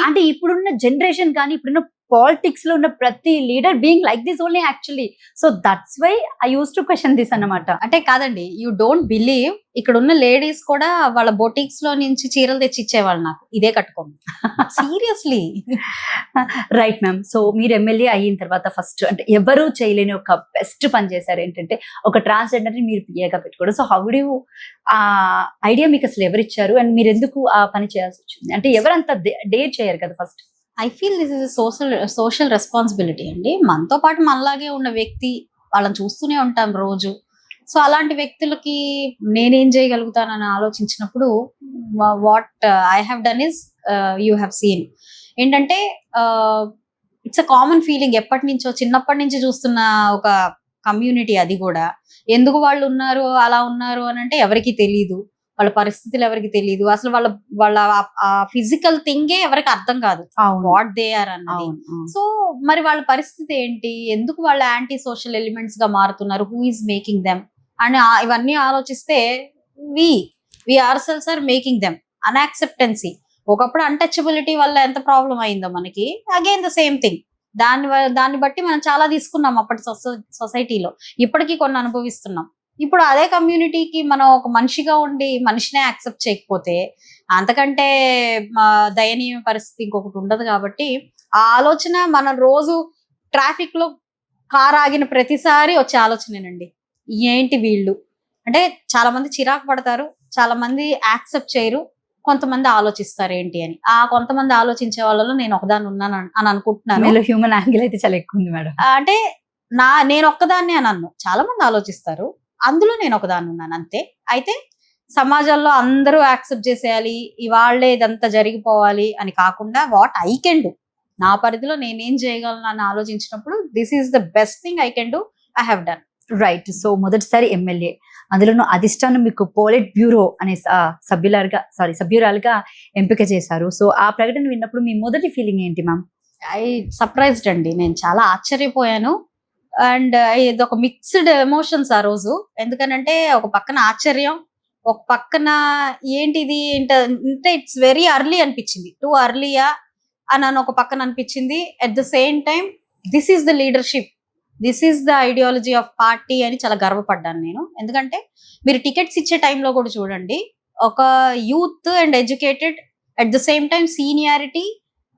అంటే ఇప్పుడున్న జనరేషన్ కానీ ఇప్పుడున్న పాలిటిక్స్ లో ఉన్న ప్రతి leader being like this only actually. So that's why I use to question this అన్నమాట. అంటే కాదండి, యూ డోంట్ బిలీవ్, ఇక్కడ ఉన్న లేడీస్ కూడా వాళ్ళ బొటిక్స్ లో నుంచి చీరలు తెచ్చి ఇచ్చేవాళ్ళు నాకు, ఇదే కట్టుకోండి. సీరియస్లీ. Right ma'am. సో మీరు ఎమ్మెల్యే అయిన తర్వాత ఫస్ట్ అంటే ఎవరు చేయలేని ఒక బెస్ట్ పని చేశారు ఏంటంటే ఒక ట్రాన్స్జెండర్ ని మీరు పిఏగా పెట్టుకోవడం. సో హౌ డు యూ ఆ ఐడియా మీకు అసలు ఎవరు ఇచ్చారు అండ్ మీరు ఎందుకు ఆ పని చేయాల్సి వచ్చింది? అంటే ఎవరంత డేర్ చేయరు కదా first. I feel this is social responsibility అండి. మనతో పాటు మనలాగే ఉన్న వ్యక్తి, వాళ్ళని చూస్తూనే ఉంటాం రోజు. సో అలాంటి వ్యక్తులకి నేనేం చేయగలుగుతానని ఆలోచించినప్పుడు what I have done is you have seen. ఏంటంటే ఇట్స్ అ కామన్ ఫీలింగ్, ఎప్పటి నుంచో చిన్నప్పటి నుంచి చూస్తున్న ఒక కమ్యూనిటీ. అది కూడా ఎందుకు వాళ్ళు ఉన్నారు అలా ఉన్నారు అని అంటే ఎవరికి తెలీదు, వాళ్ళ పరిస్థితులు ఎవరికి తెలియదు, అసలు వాళ్ళ వాళ్ళ ఫిజికల్ థింగే ఎవరికి అర్థం కాదు, వాట్ దే ఆర్ అన్నది. సో మరి వాళ్ళ పరిస్థితి ఏంటి, ఎందుకు వాళ్ళ యాంటీ సోషల్ ఎలిమెంట్స్ గా మారుతున్నారు, హూ ఈస్ మేకింగ్ దెమ్ అని ఇవన్నీ ఆలోచిస్తే we are selves are making them. Unacceptancy, ఒకప్పుడు అన్టచబిలిటీ వల్ల ఎంత ప్రాబ్లం అయిందో మనకి, అగైన్ ద సేమ్ థింగ్. దాన్ని బట్టి మనం చాలా తీసుకున్నాం అప్పటి సొసైటీలో, ఇప్పటికీ కొన్ని అనుభవిస్తున్నాం. ఇప్పుడు అదే కమ్యూనిటీకి మనం ఒక మనిషిగా ఉండి మనిషినే యాక్సెప్ట్ చేయకపోతే అంతకంటే దయనీయ పరిస్థితి ఇంకొకటి ఉండదు. కాబట్టి ఆ ఆలోచన మనం రోజు ట్రాఫిక్ లో కార్ ఆగిన ప్రతిసారి వచ్చే ఆలోచనేనండి. ఏంటి వీళ్ళు అంటే చాలా మంది చిరాకు పడతారు, చాలా మంది యాక్సెప్ట్ చేయరు, కొంతమంది ఆలోచిస్తారు ఏంటి అని. ఆ కొంతమంది ఆలోచించే వాళ్ళలో నేను ఒకదాన్ని ఉన్నాను అని అనుకుంటున్నాను. హ్యూమన్ యాంగిల్ అయితే చాలా ఎక్కువ ఉంది మేడం. అంటే నేను ఒక్కదాన్ని అని అన్ను, చాలా మంది ఆలోచిస్తారు, అందులో నేను ఒకదాన్ని ఉన్నాను అంతే. అయితే సమాజంలో అందరూ యాక్సెప్ట్ చేసేయాలి, ఇవాళ్లే ఇదంతా జరిగిపోవాలి అని కాకుండా వాట్ ఐ కెన్ డూ, నా పరిధిలో నేనేం చేయగలను అని ఆలోచించినప్పుడు this is the best thing I can do, I have done. Right. So మొదటిసారి ఎమ్మెల్యే, అందులోనూ అధిష్టానం మీకు పోలిట్ బ్యూరో అనే సభ్యురాలుగా ఎంపిక చేశారు. సో ఆ ప్రకటన విన్నప్పుడు మీ మొదటి ఫీలింగ్ ఏంటి మ్యామ్? ఐ సర్ప్రైజ్డ్ అండి, నేను చాలా ఆశ్చర్యపోయాను. అండ్ ఇది ఒక మిక్స్డ్ ఎమోషన్స్ ఆ రోజు. ఎందుకనంటే ఒక పక్కన ఆశ్చర్యం, ఒక పక్కన ఏంటిది అంటే ఇట్స్ వెరీ అర్లీ అనిపించింది, టూ అర్లీయా అని ఒక పక్కన అనిపించింది. At the same time this is the leadership, this is the ideology of party అని చాలా గర్వపడ్డాను నేను. ఎందుకంటే మీరు టికెట్స్ ఇచ్చే టైంలో కూడా చూడండి, ఒక youth and educated, at the same time seniority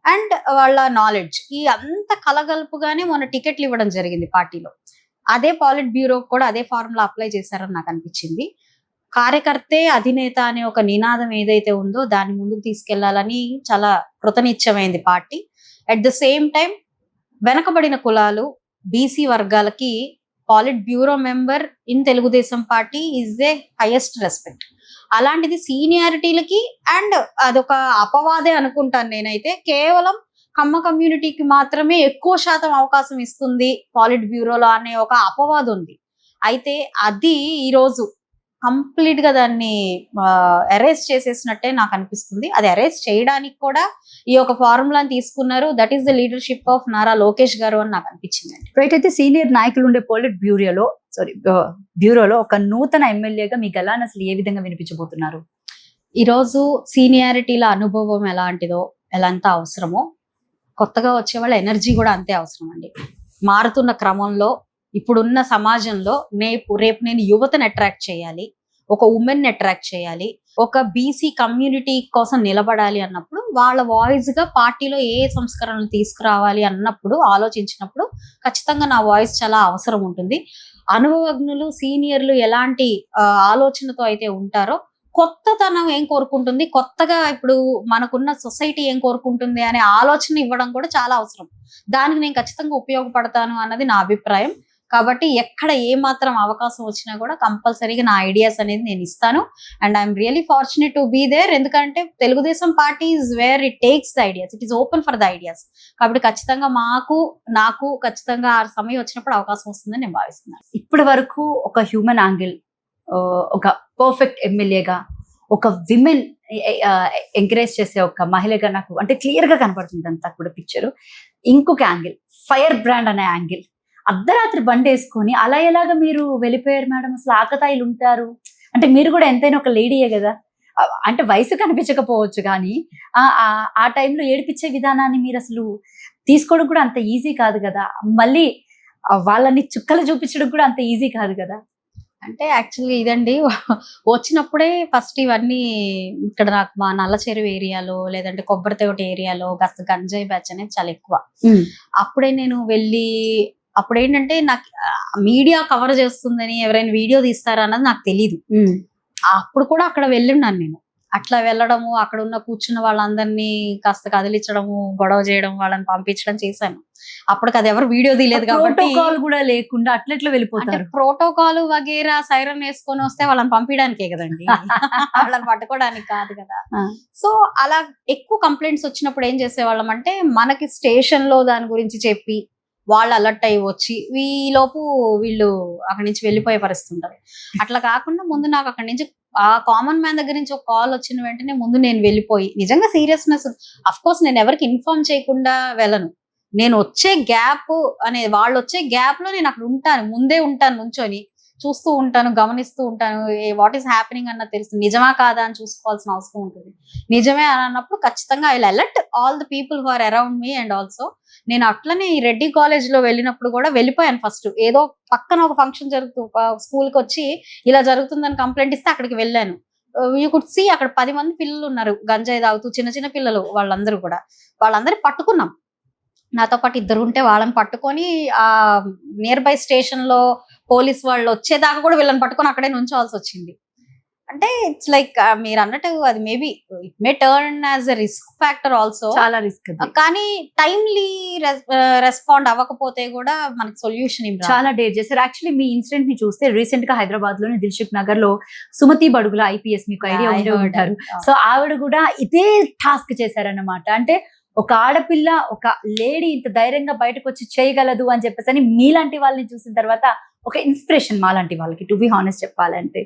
and వాళ్ళ నాలెడ్జ్, ఈ అంత కలగలుపుగానే మొన్న టికెట్లు ఇవ్వడం జరిగింది పార్టీలో. అదే పాలిట్ బ్యూరో కూడా అదే ఫార్ములా అప్లై చేశారని నాకు అనిపించింది. కార్యకర్తే అధినేత అనే ఒక నినాదం ఏదైతే ఉందో దాన్ని ముందుకు తీసుకెళ్లాలని చాలా కృతనిశ్చయమైంది party. At the same time వెనకబడిన కులాలు, బీసీ వర్గాలకి politburo member in Telugu Desam party is the highest respect. అలాంటిది సీనియారిటీలకి అండ్ అదొక అపవాదే అనుకుంటాను నేనైతే. కేవలం కమ్మ కమ్యూనిటీకి మాత్రమే ఎక్కువ శాతం అవకాశం ఇస్తుంది పాలిట్ బ్యూరోలో అనే ఒక అపవాదం ఉంది. అయితే అది ఈరోజు కంప్లీట్ గా దాన్ని అరెస్ట్ చేసేసినట్టే నాకు అనిపిస్తుంది. అది అరెస్ట్ చేయడానికి కూడా ఈ యొక్క ఫార్ములాని తీసుకున్నారు. That is the leadership of Nara Lokesh గారు అని నాకు అనిపించింది. రైట్. అయితే సీనియర్ నాయకులు ఉండే పోలిట్ బ్యూరోలో ఒక నూతన ఎమ్మెల్యేగా మీ గలాన్ని అసలు ఏ విధంగా వినిపించబోతున్నారు? ఈరోజు సీనియారిటీల అనుభవం ఎలాంటిదో, ఎంత అవసరమో, కొత్తగా వచ్చే వాళ్ళ ఎనర్జీ కూడా అంతే అవసరం అండి. మారుతున్న క్రమంలో ఇప్పుడున్న సమాజంలో రేపు నేను యువతను అట్రాక్ట్ చేయాలి, ఒక ఉమెన్ ని అట్రాక్ట్ చేయాలి, ఒక బీసీ కమ్యూనిటీ కోసం నిలబడాలి అన్నప్పుడు వాళ్ళ వాయిస్ గా పార్టీలో ఏ సంస్కరణలు తీసుకురావాలి అన్నప్పుడు ఆలోచించినప్పుడు ఖచ్చితంగా నా వాయిస్ చాలా అవసరం ఉంటుంది. అనుభవజ్ఞులు, సీనియర్లు ఎలాంటి ఆలోచనతో అయితే ఉంటారో, కొత్తతనం ఏం కోరుకుంటుంది, కొత్తగా ఇప్పుడు మనకున్న సొసైటీ ఏం కోరుకుంటుంది అనే ఆలోచన ఇవ్వడం కూడా చాలా అవసరం. దానికి నేను ఖచ్చితంగా ఉపయోగపడతాను అన్నది నా అభిప్రాయం. కాబట్టి ఎక్కడ ఏ మాత్రం అవకాశం వచ్చినా కూడా కంపల్సరీగా నా ఐడియాస్ అనేది నేను ఇస్తాను. And I'm really fortunate to be there. ఎందుకంటే Telugu Desam party is where it takes the ideas, it is open for the ideas. కాబట్టి ఖచ్చితంగా నాకు ఖచ్చితంగా ఆ సమయం వచ్చినప్పుడు అవకాశం వస్తుందని నేను భావిస్తున్నాను. ఇప్పటి వరకు ఒక హ్యూమన్ యాంగిల్, ఒక పర్ఫెక్ట్ ఎమ్మెల్యేగా, ఒక విమెన్ ఎంకరేజ్ చేసే ఒక మహిళగా నాకు అంటే క్లియర్ గా కనపడుతుంది అంతా కూడా పిక్చర్. ఇంకొక యాంగిల్, ఫైర్ బ్రాండ్ అనే యాంగిల్. అర్ధరాత్రి బండి వేసుకొని అలా ఎలాగా మీరు వెళ్ళిపోయారు మేడం? అసలు ఆకతాయిలు ఉంటారు అంటే మీరు కూడా ఎంతైనా ఒక లేడీయే కదా. అంటే వయసు కనిపించకపోవచ్చు కానీ ఆ టైంలో ఏడిపించే విధానాన్ని మీరు అసలు తీసుకోవడం కూడా అంత ఈజీ కాదు కదా, మళ్ళీ వాళ్ళని చుక్కలు చూపించడం కూడా అంత ఈజీ కాదు కదా. అంటే యాక్చువల్గా ఇదండి వచ్చినప్పుడే ఫస్ట్ ఇవన్నీ ఇక్కడ నాకు మా నల్ల చెరువు ఏరియాలో లేదంటే కొబ్బరి తోట ఏరియాలో కాస్త గంజాయి బ్యాచ్ అనేది చాలా ఎక్కువ. అప్పుడే నేను వెళ్ళి అప్పుడు ఏంటంటే నాకు మీడియా కవర్ చేస్తుందని ఎవరైనా వీడియో తీస్తారా అన్నది నాకు తెలీదు. అప్పుడు కూడా అక్కడ వెళ్ళున్నాను నేను. అట్లా వెళ్ళడము, అక్కడ ఉన్న కూర్చున్న వాళ్ళందరినీ కాస్త కదిలించడము, గొడవ చేయడం, వాళ్ళని పంపించడం చేశాను. అప్పటికి అది ఎవరు వీడియో తీయలేదు కాబట్టి ప్రోటోకాల్ కూడా లేకుండా అట్లెట్లా వెళ్ళిపోతారు. ప్రోటోకాల్ వగేరా సైరన్ వేసుకొని వస్తే వాళ్ళని పంపించడానికే కదండి, వాళ్ళని పట్టుకోవడానికి కాదు కదా. సో అలా ఎక్కువ కంప్లైంట్స్ వచ్చినప్పుడు ఏం చేసేవాళ్ళం అంటే మనకి స్టేషన్ లో దాని గురించి చెప్పి వాళ్ళు అలర్ట్ అయ్యి వచ్చి ఈలోపు వీళ్ళు అక్కడి నుంచి వెళ్ళిపోయే పరిస్థితి ఉంటుంది. అట్లా కాకుండా ముందు నాకు అక్కడి నుంచి ఆ కామన్ మ్యాన్ దగ్గర నుంచి ఒక కాల్ వచ్చిన వెంటనే ముందు నేను వెళ్ళిపోయి నిజంగా సీరియస్నెస్, అఫ్ కోర్స్ నేను ఎవరికి ఇన్ఫార్మ్ చేయకుండా వెళ్ళను. నేను వచ్చే గ్యాప్ అనే వాళ్ళు వచ్చే గ్యాప్ లో నేను అక్కడ ఉంటాను, ముందే ఉంటాను, నుంచొని చూస్తూ ఉంటాను, గమనిస్తూ ఉంటాను, వాట్ ఈస్ హ్యాపెనింగ్ అన్న తెలుసు. నిజమా కాదా అని చూసుకోవాల్సిన అవసరం ఉంటుంది. నిజమే అని అన్నప్పుడు ఖచ్చితంగా I will alert all the people who are around me. And also నేను అట్లనే ఈ రెడ్డి కాలేజ్ లో వెళ్ళినప్పుడు కూడా వెళ్ళిపోయాను. ఫస్ట్ ఏదో పక్కన ఒక ఫంక్షన్ జరుగుతూ స్కూల్ కి వచ్చి ఇలా జరుగుతుందని కంప్లైంట్ ఇస్తే అక్కడికి వెళ్ళాను. యూ కుడ్ సీ అక్కడ 10 మంది పిల్లలు ఉన్నారు గంజాయి తాగుతూ, చిన్న చిన్న పిల్లలు. వాళ్ళందరూ పట్టుకున్నాం. నాతో పాటు 2 ఉంటే వాళ్ళని పట్టుకొని ఆ నియర్ బై స్టేషన్ లో పోలీస్ వాళ్ళు వచ్చేదాకా కూడా వీళ్ళని పట్టుకొని అక్కడే నుంచోవాల్సి వచ్చింది. అంటే ఇట్స్ లైక్ మీరు అన్నట్టు అది maybe it may turn as a risk factor also. చాలా రిస్క్, కానీ టైమ్లీ రెస్పాండ్ అవ్వకపోతే కూడా మనకి సొల్యూషన్ చాలా డేర్ చేశారు. యాక్చువల్లీ మీ ఇన్సిడెంట్ ని చూస్తే రీసెంట్ గా హైదరాబాద్ లోని దిల్సుఖ్ నగర్ లో సుమతి బడుగుల ఐపీఎస్, మీకు ఐడియా ఉండే ఉంటారు. సో ఆవిడ కూడా ఇదే టాస్క్ చేశారన్నమాట. అంటే ఒక ఆడపిల్ల, ఒక లేడీ ఇంత ధైర్యంగా బయటకు వచ్చి చేయగలదు అని చెప్పేసి అని మీలాంటి వాళ్ళని చూసిన తర్వాత ఒక ఇన్స్పిరేషన్ మాలాంటి వాళ్ళకి, టు బి హానెస్ట్ చెప్పాలంటే.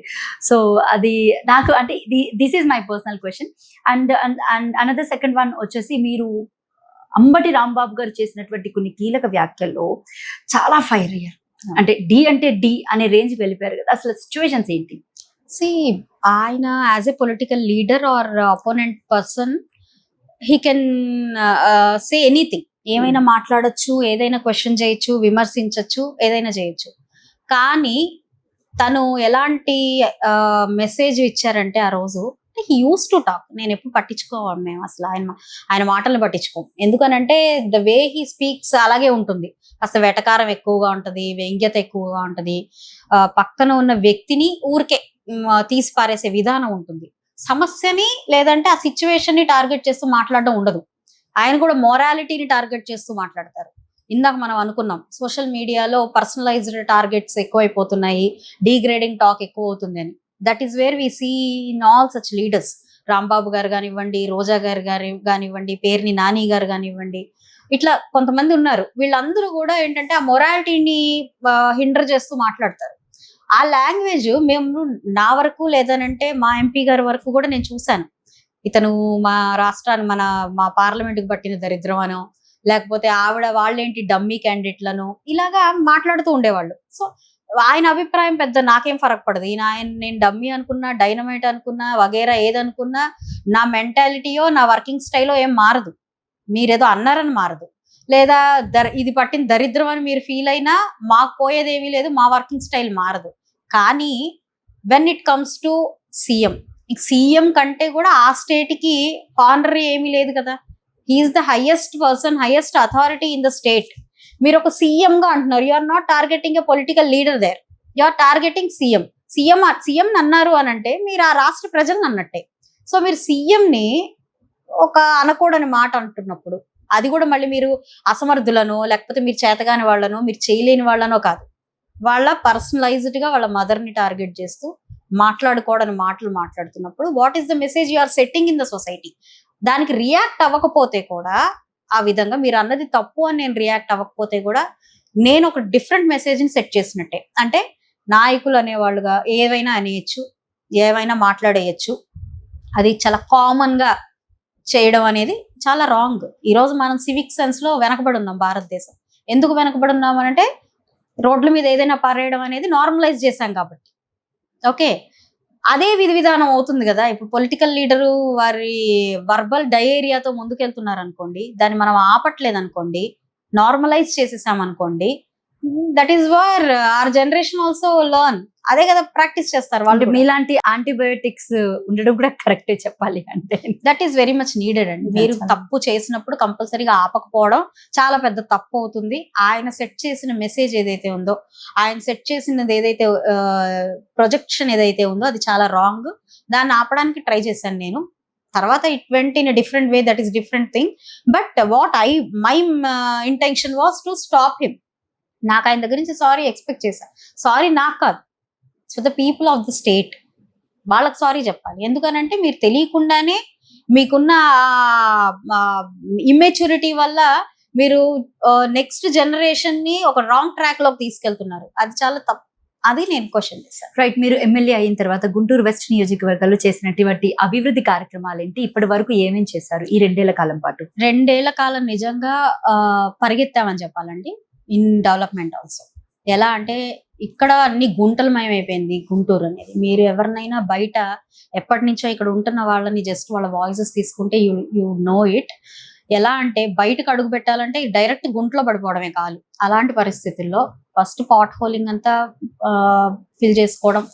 సో అది నాకు అంటే this is my personal question. And another second one వచ్చేసి, మీరు అంబటి రాంబాబు గారు చేసినటువంటి కొన్ని కీలక వ్యాఖ్యల్లో చాలా ఫైర్ అయ్యారు. అంటే డి అనే రేంజ్ కి వెళ్ళిపోయారు కదా, అసలు సిచ్యువేషన్స్ ఏంటి? ఆయన as a political leader or opponent person, he can say anything, ఏమైనా మాట్లాడొచ్చు, ఏదైనా క్వశ్చన్ చేయొచ్చు, విమర్శించవచ్చు, ఏదైనా చేయొచ్చు. కానీ తను ఎలాంటి మెసేజ్ ఇచ్చారంటే ఆ రోజు, హీ యూస్ టు టాక్. నేను ఎప్పుడు పట్టించుకోవాలి, మేము అసలు ఆయన మాటలను పట్టించుకోం. ఎందుకనంటే ద వే హీ స్పీక్స్ అలాగే ఉంటుంది. కాస్త వెటకారం ఎక్కువగా ఉంటది, వ్యంగ్యత ఎక్కువగా ఉంటది, పక్కన ఉన్న వ్యక్తిని ఊరికే తీసి పారేసే విధానం ఉంటుంది. సమస్యని లేదంటే ఆ సిచ్యువేషన్ ని టార్గెట్ చేస్తూ మాట్లాడడం ఉండదు. ఆయన కూడా మొరాలిటీని టార్గెట్ చేస్తూ మాట్లాడతారు. ఇందాక మనం అనుకున్నాం, సోషల్ మీడియాలో పర్సనలైజ్డ్ టార్గెట్స్ ఎక్కువైపోతున్నాయి, డీగ్రేడింగ్ టాక్ ఎక్కువ అవుతుంది అని. That is where we see in all such leaders. Rambabu గారు కానివ్వండి, రోజా గారు కానివ్వండి, పేర్ని నాని గారు కానివ్వండి, ఇట్లా కొంతమంది ఉన్నారు. వీళ్ళందరూ కూడా ఏంటంటే ఆ మొరాలిటీని హిండర్ చేస్తూ మాట్లాడతారు. ఆ లాంగ్వేజ్ మేము నా వరకు లేదనంటే మా ఎంపీ గారి వరకు కూడా నేను చూశాను. ఇతను మా రాష్ట్రాన్ని మా పార్లమెంట్కి పట్టిన దరిద్రం అనో, లేకపోతే వాళ్ళేంటి డమ్మీ క్యాండిడేట్లను ఇలాగా మాట్లాడుతూ ఉండేవాళ్ళు. సో ఆయన అభిప్రాయం పెద్ద నాకేం ఫరక్ పడదు. నేను డమ్మీ అనుకున్నా, డైనమైట్ అనుకున్నా, వగేరా ఏదనుకున్నా, నా మెంటాలిటీయో నా వర్కింగ్ స్టైలో ఏం మారదు. మీరేదో అన్నారని మారదు. లేదా ఇది పట్టిన దరిద్రం అని మీరు ఫీల్ అయినా మాకు పోయేదేమీ లేదు, మా వర్కింగ్ స్టైల్ మారదు. కానీ when it comes to CM కంటే కూడా ఆ స్టేట్ కి ఆనరీ ఏమీ లేదు కదా. He's the highest person, highest authority in the state. మీరు ఒక సీఎం గా అంటున్నారు, you are not targeting a political leader there, you are targeting CM అన్నారు అని అంటే మీరు ఆ రాష్ట్ర ప్రజలను అన్నట్టే. సో మీరు సీఎం ని ఒక అనకూడని మాట అంటున్నప్పుడు, అది కూడా మళ్ళీ మీరు అసమర్థులను, లేకపోతే మీరు చేతగాని వాళ్ళను, మీరు చేయలేని వాళ్ళనో కాదు, వాళ్ళ పర్సనలైజ్డ్ గా వాళ్ళ మదర్ ని టార్గెట్ చేస్తూ మాట్లాడుకోవడానికి మాటలు మాట్లాడుతున్నప్పుడు what is the message you are setting in the society? దానికి రియాక్ట్ అవ్వకపోతే కూడా, ఆ విధంగా మీరు అన్నది తప్పు అని నేను రియాక్ట్ అవ్వకపోతే కూడా నేను ఒక డిఫరెంట్ మెసేజ్ ని సెట్ చేసినట్టే. అంటే నాయకులు అనేవాళ్ళుగా ఏవైనా అనేయచ్చు, ఏవైనా మాట్లాడేయచ్చు, అది చాలా కామన్ గా చేయడం అనేది చాలా రాంగ్. ఈరోజు మనం సివిక్ సెన్స్ లో వెనకబడి ఉన్నాం. భారతదేశం ఎందుకు వెనకబడి ఉన్నాం అంటే రోడ్ల మీద ఏదైనా పారేయడం అనేది నార్మలైజ్ చేశాం కాబట్టి. ఓకే, అదే విధి విధానం అవుతుంది కదా. ఇప్పుడు పొలిటికల్ లీడరు వారి వర్బల్ డయేరియాతో ముందుకెళ్తున్నారు అనుకోండి, దాన్ని మనం ఆపట్లేదు అనుకోండి, నార్మలైజ్ చేసేసాం అనుకోండి, that is where our generation also learn. అదే కదా ప్రాక్టీస్ చేస్తారు అంటే వాళ్ళు. మీలాంటి యాంటీబయోటిక్స్ ఉండడం కూడా కరెక్టే చెప్పాలి అంటే. That is very much needed అండి. మీరు That's all. తప్పు చేసినప్పుడు కంపల్సరీగా ఆపకపోవడం చాలా పెద్ద తప్పు అవుతుంది. ఆయన సెట్ చేసిన మెసేజ్ ఏదైతే ఉందో, ఆయన సెట్ చేసినది ఏదైతే ప్రొజెక్షన్ ఏదైతే ఉందో అది చాలా రాంగ్. దాన్ని ఆపడానికి ట్రై చేశాను నేను. తర్వాత it went in different way, that is different thing. But what my intention was to stop him. నాకు ఆయన దగ్గర నుంచి సారీ ఎక్స్పెక్ట్ చేశాను. సారీ నాకు కాదు, for the people of the state, వాళ్ళకి సారీ చెప్పాలి. ఎందుకనంటే మీరు తెలియకుండానే మీకున్న ఇమ్మెచ్యూరిటీ వల్ల మీరు నెక్స్ట్ జనరేషన్ ని ఒక రాంగ్ ట్రాక్ లోకి తీసుకెళ్తున్నారు. అది చాలా తప్పు. అది నేను క్వశ్చన్ చేశాను. రైట్, మీరు ఎమ్మెల్యే అయిన తర్వాత గుంటూరు వెస్ట్ నియోజకవర్గాల్లో చేసినటువంటి అభివృద్ధి కార్యక్రమాలు ఏంటి, ఇప్పటి వరకు ఏమేం చేశారు ఈ 2 ఏళ్ల కాలం పాటు? 2 ఏళ్ల కాలం నిజంగా పరిగెత్తామని చెప్పాలండి, ఇన్ డెవలప్మెంట్ ఆల్సో. ఎలా అంటే ఇక్కడ అన్ని గుంటలమయం అయిపోయింది గుంటూరు అనేది. మీరు ఎవరినైనా బయట ఎప్పటి నుంచో ఇక్కడ ఉంటున్న వాళ్ళని జస్ట్ వాళ్ళ వాయిసెస్ తీసుకుంటే యు నో ఇట్. ఎలా అంటే బయటకు అడుగు పెట్టాలంటే డైరెక్ట్ గుంటలో పడిపోవడమే కాదు. అలాంటి పరిస్థితుల్లో ఫస్ట్ పాట్ హోలింగ్ అంతా ఫిల్ చేసుకోవడం,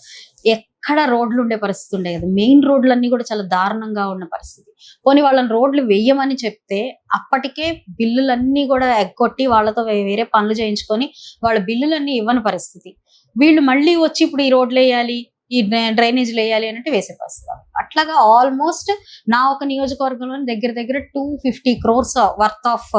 ఎక్కడ రోడ్లు ఉండే పరిస్థితి ఉండే కదా. మెయిన్ రోడ్లన్నీ కూడా చాలా దారుణంగా ఉన్న పరిస్థితి. పోనీ వాళ్ళని రోడ్లు వెయ్యమని చెప్తే అప్పటికే బిల్లులన్నీ కూడా ఎగ్గొట్టి వాళ్ళతో వేరే పనులు చేయించుకొని వాళ్ళ బిల్లులన్నీ ఇవ్వని పరిస్థితి. వీళ్ళు మళ్ళీ వచ్చి ఇప్పుడు ఈ రోడ్లు వేయాలి, ఈ డ్రైనేజీలు వేయాలి అంటే వేసే పరిస్థితి. అట్లాగా ఆల్మోస్ట్ నా ఒక నియోజకవర్గంలో దగ్గర దగ్గర 250 crores worth of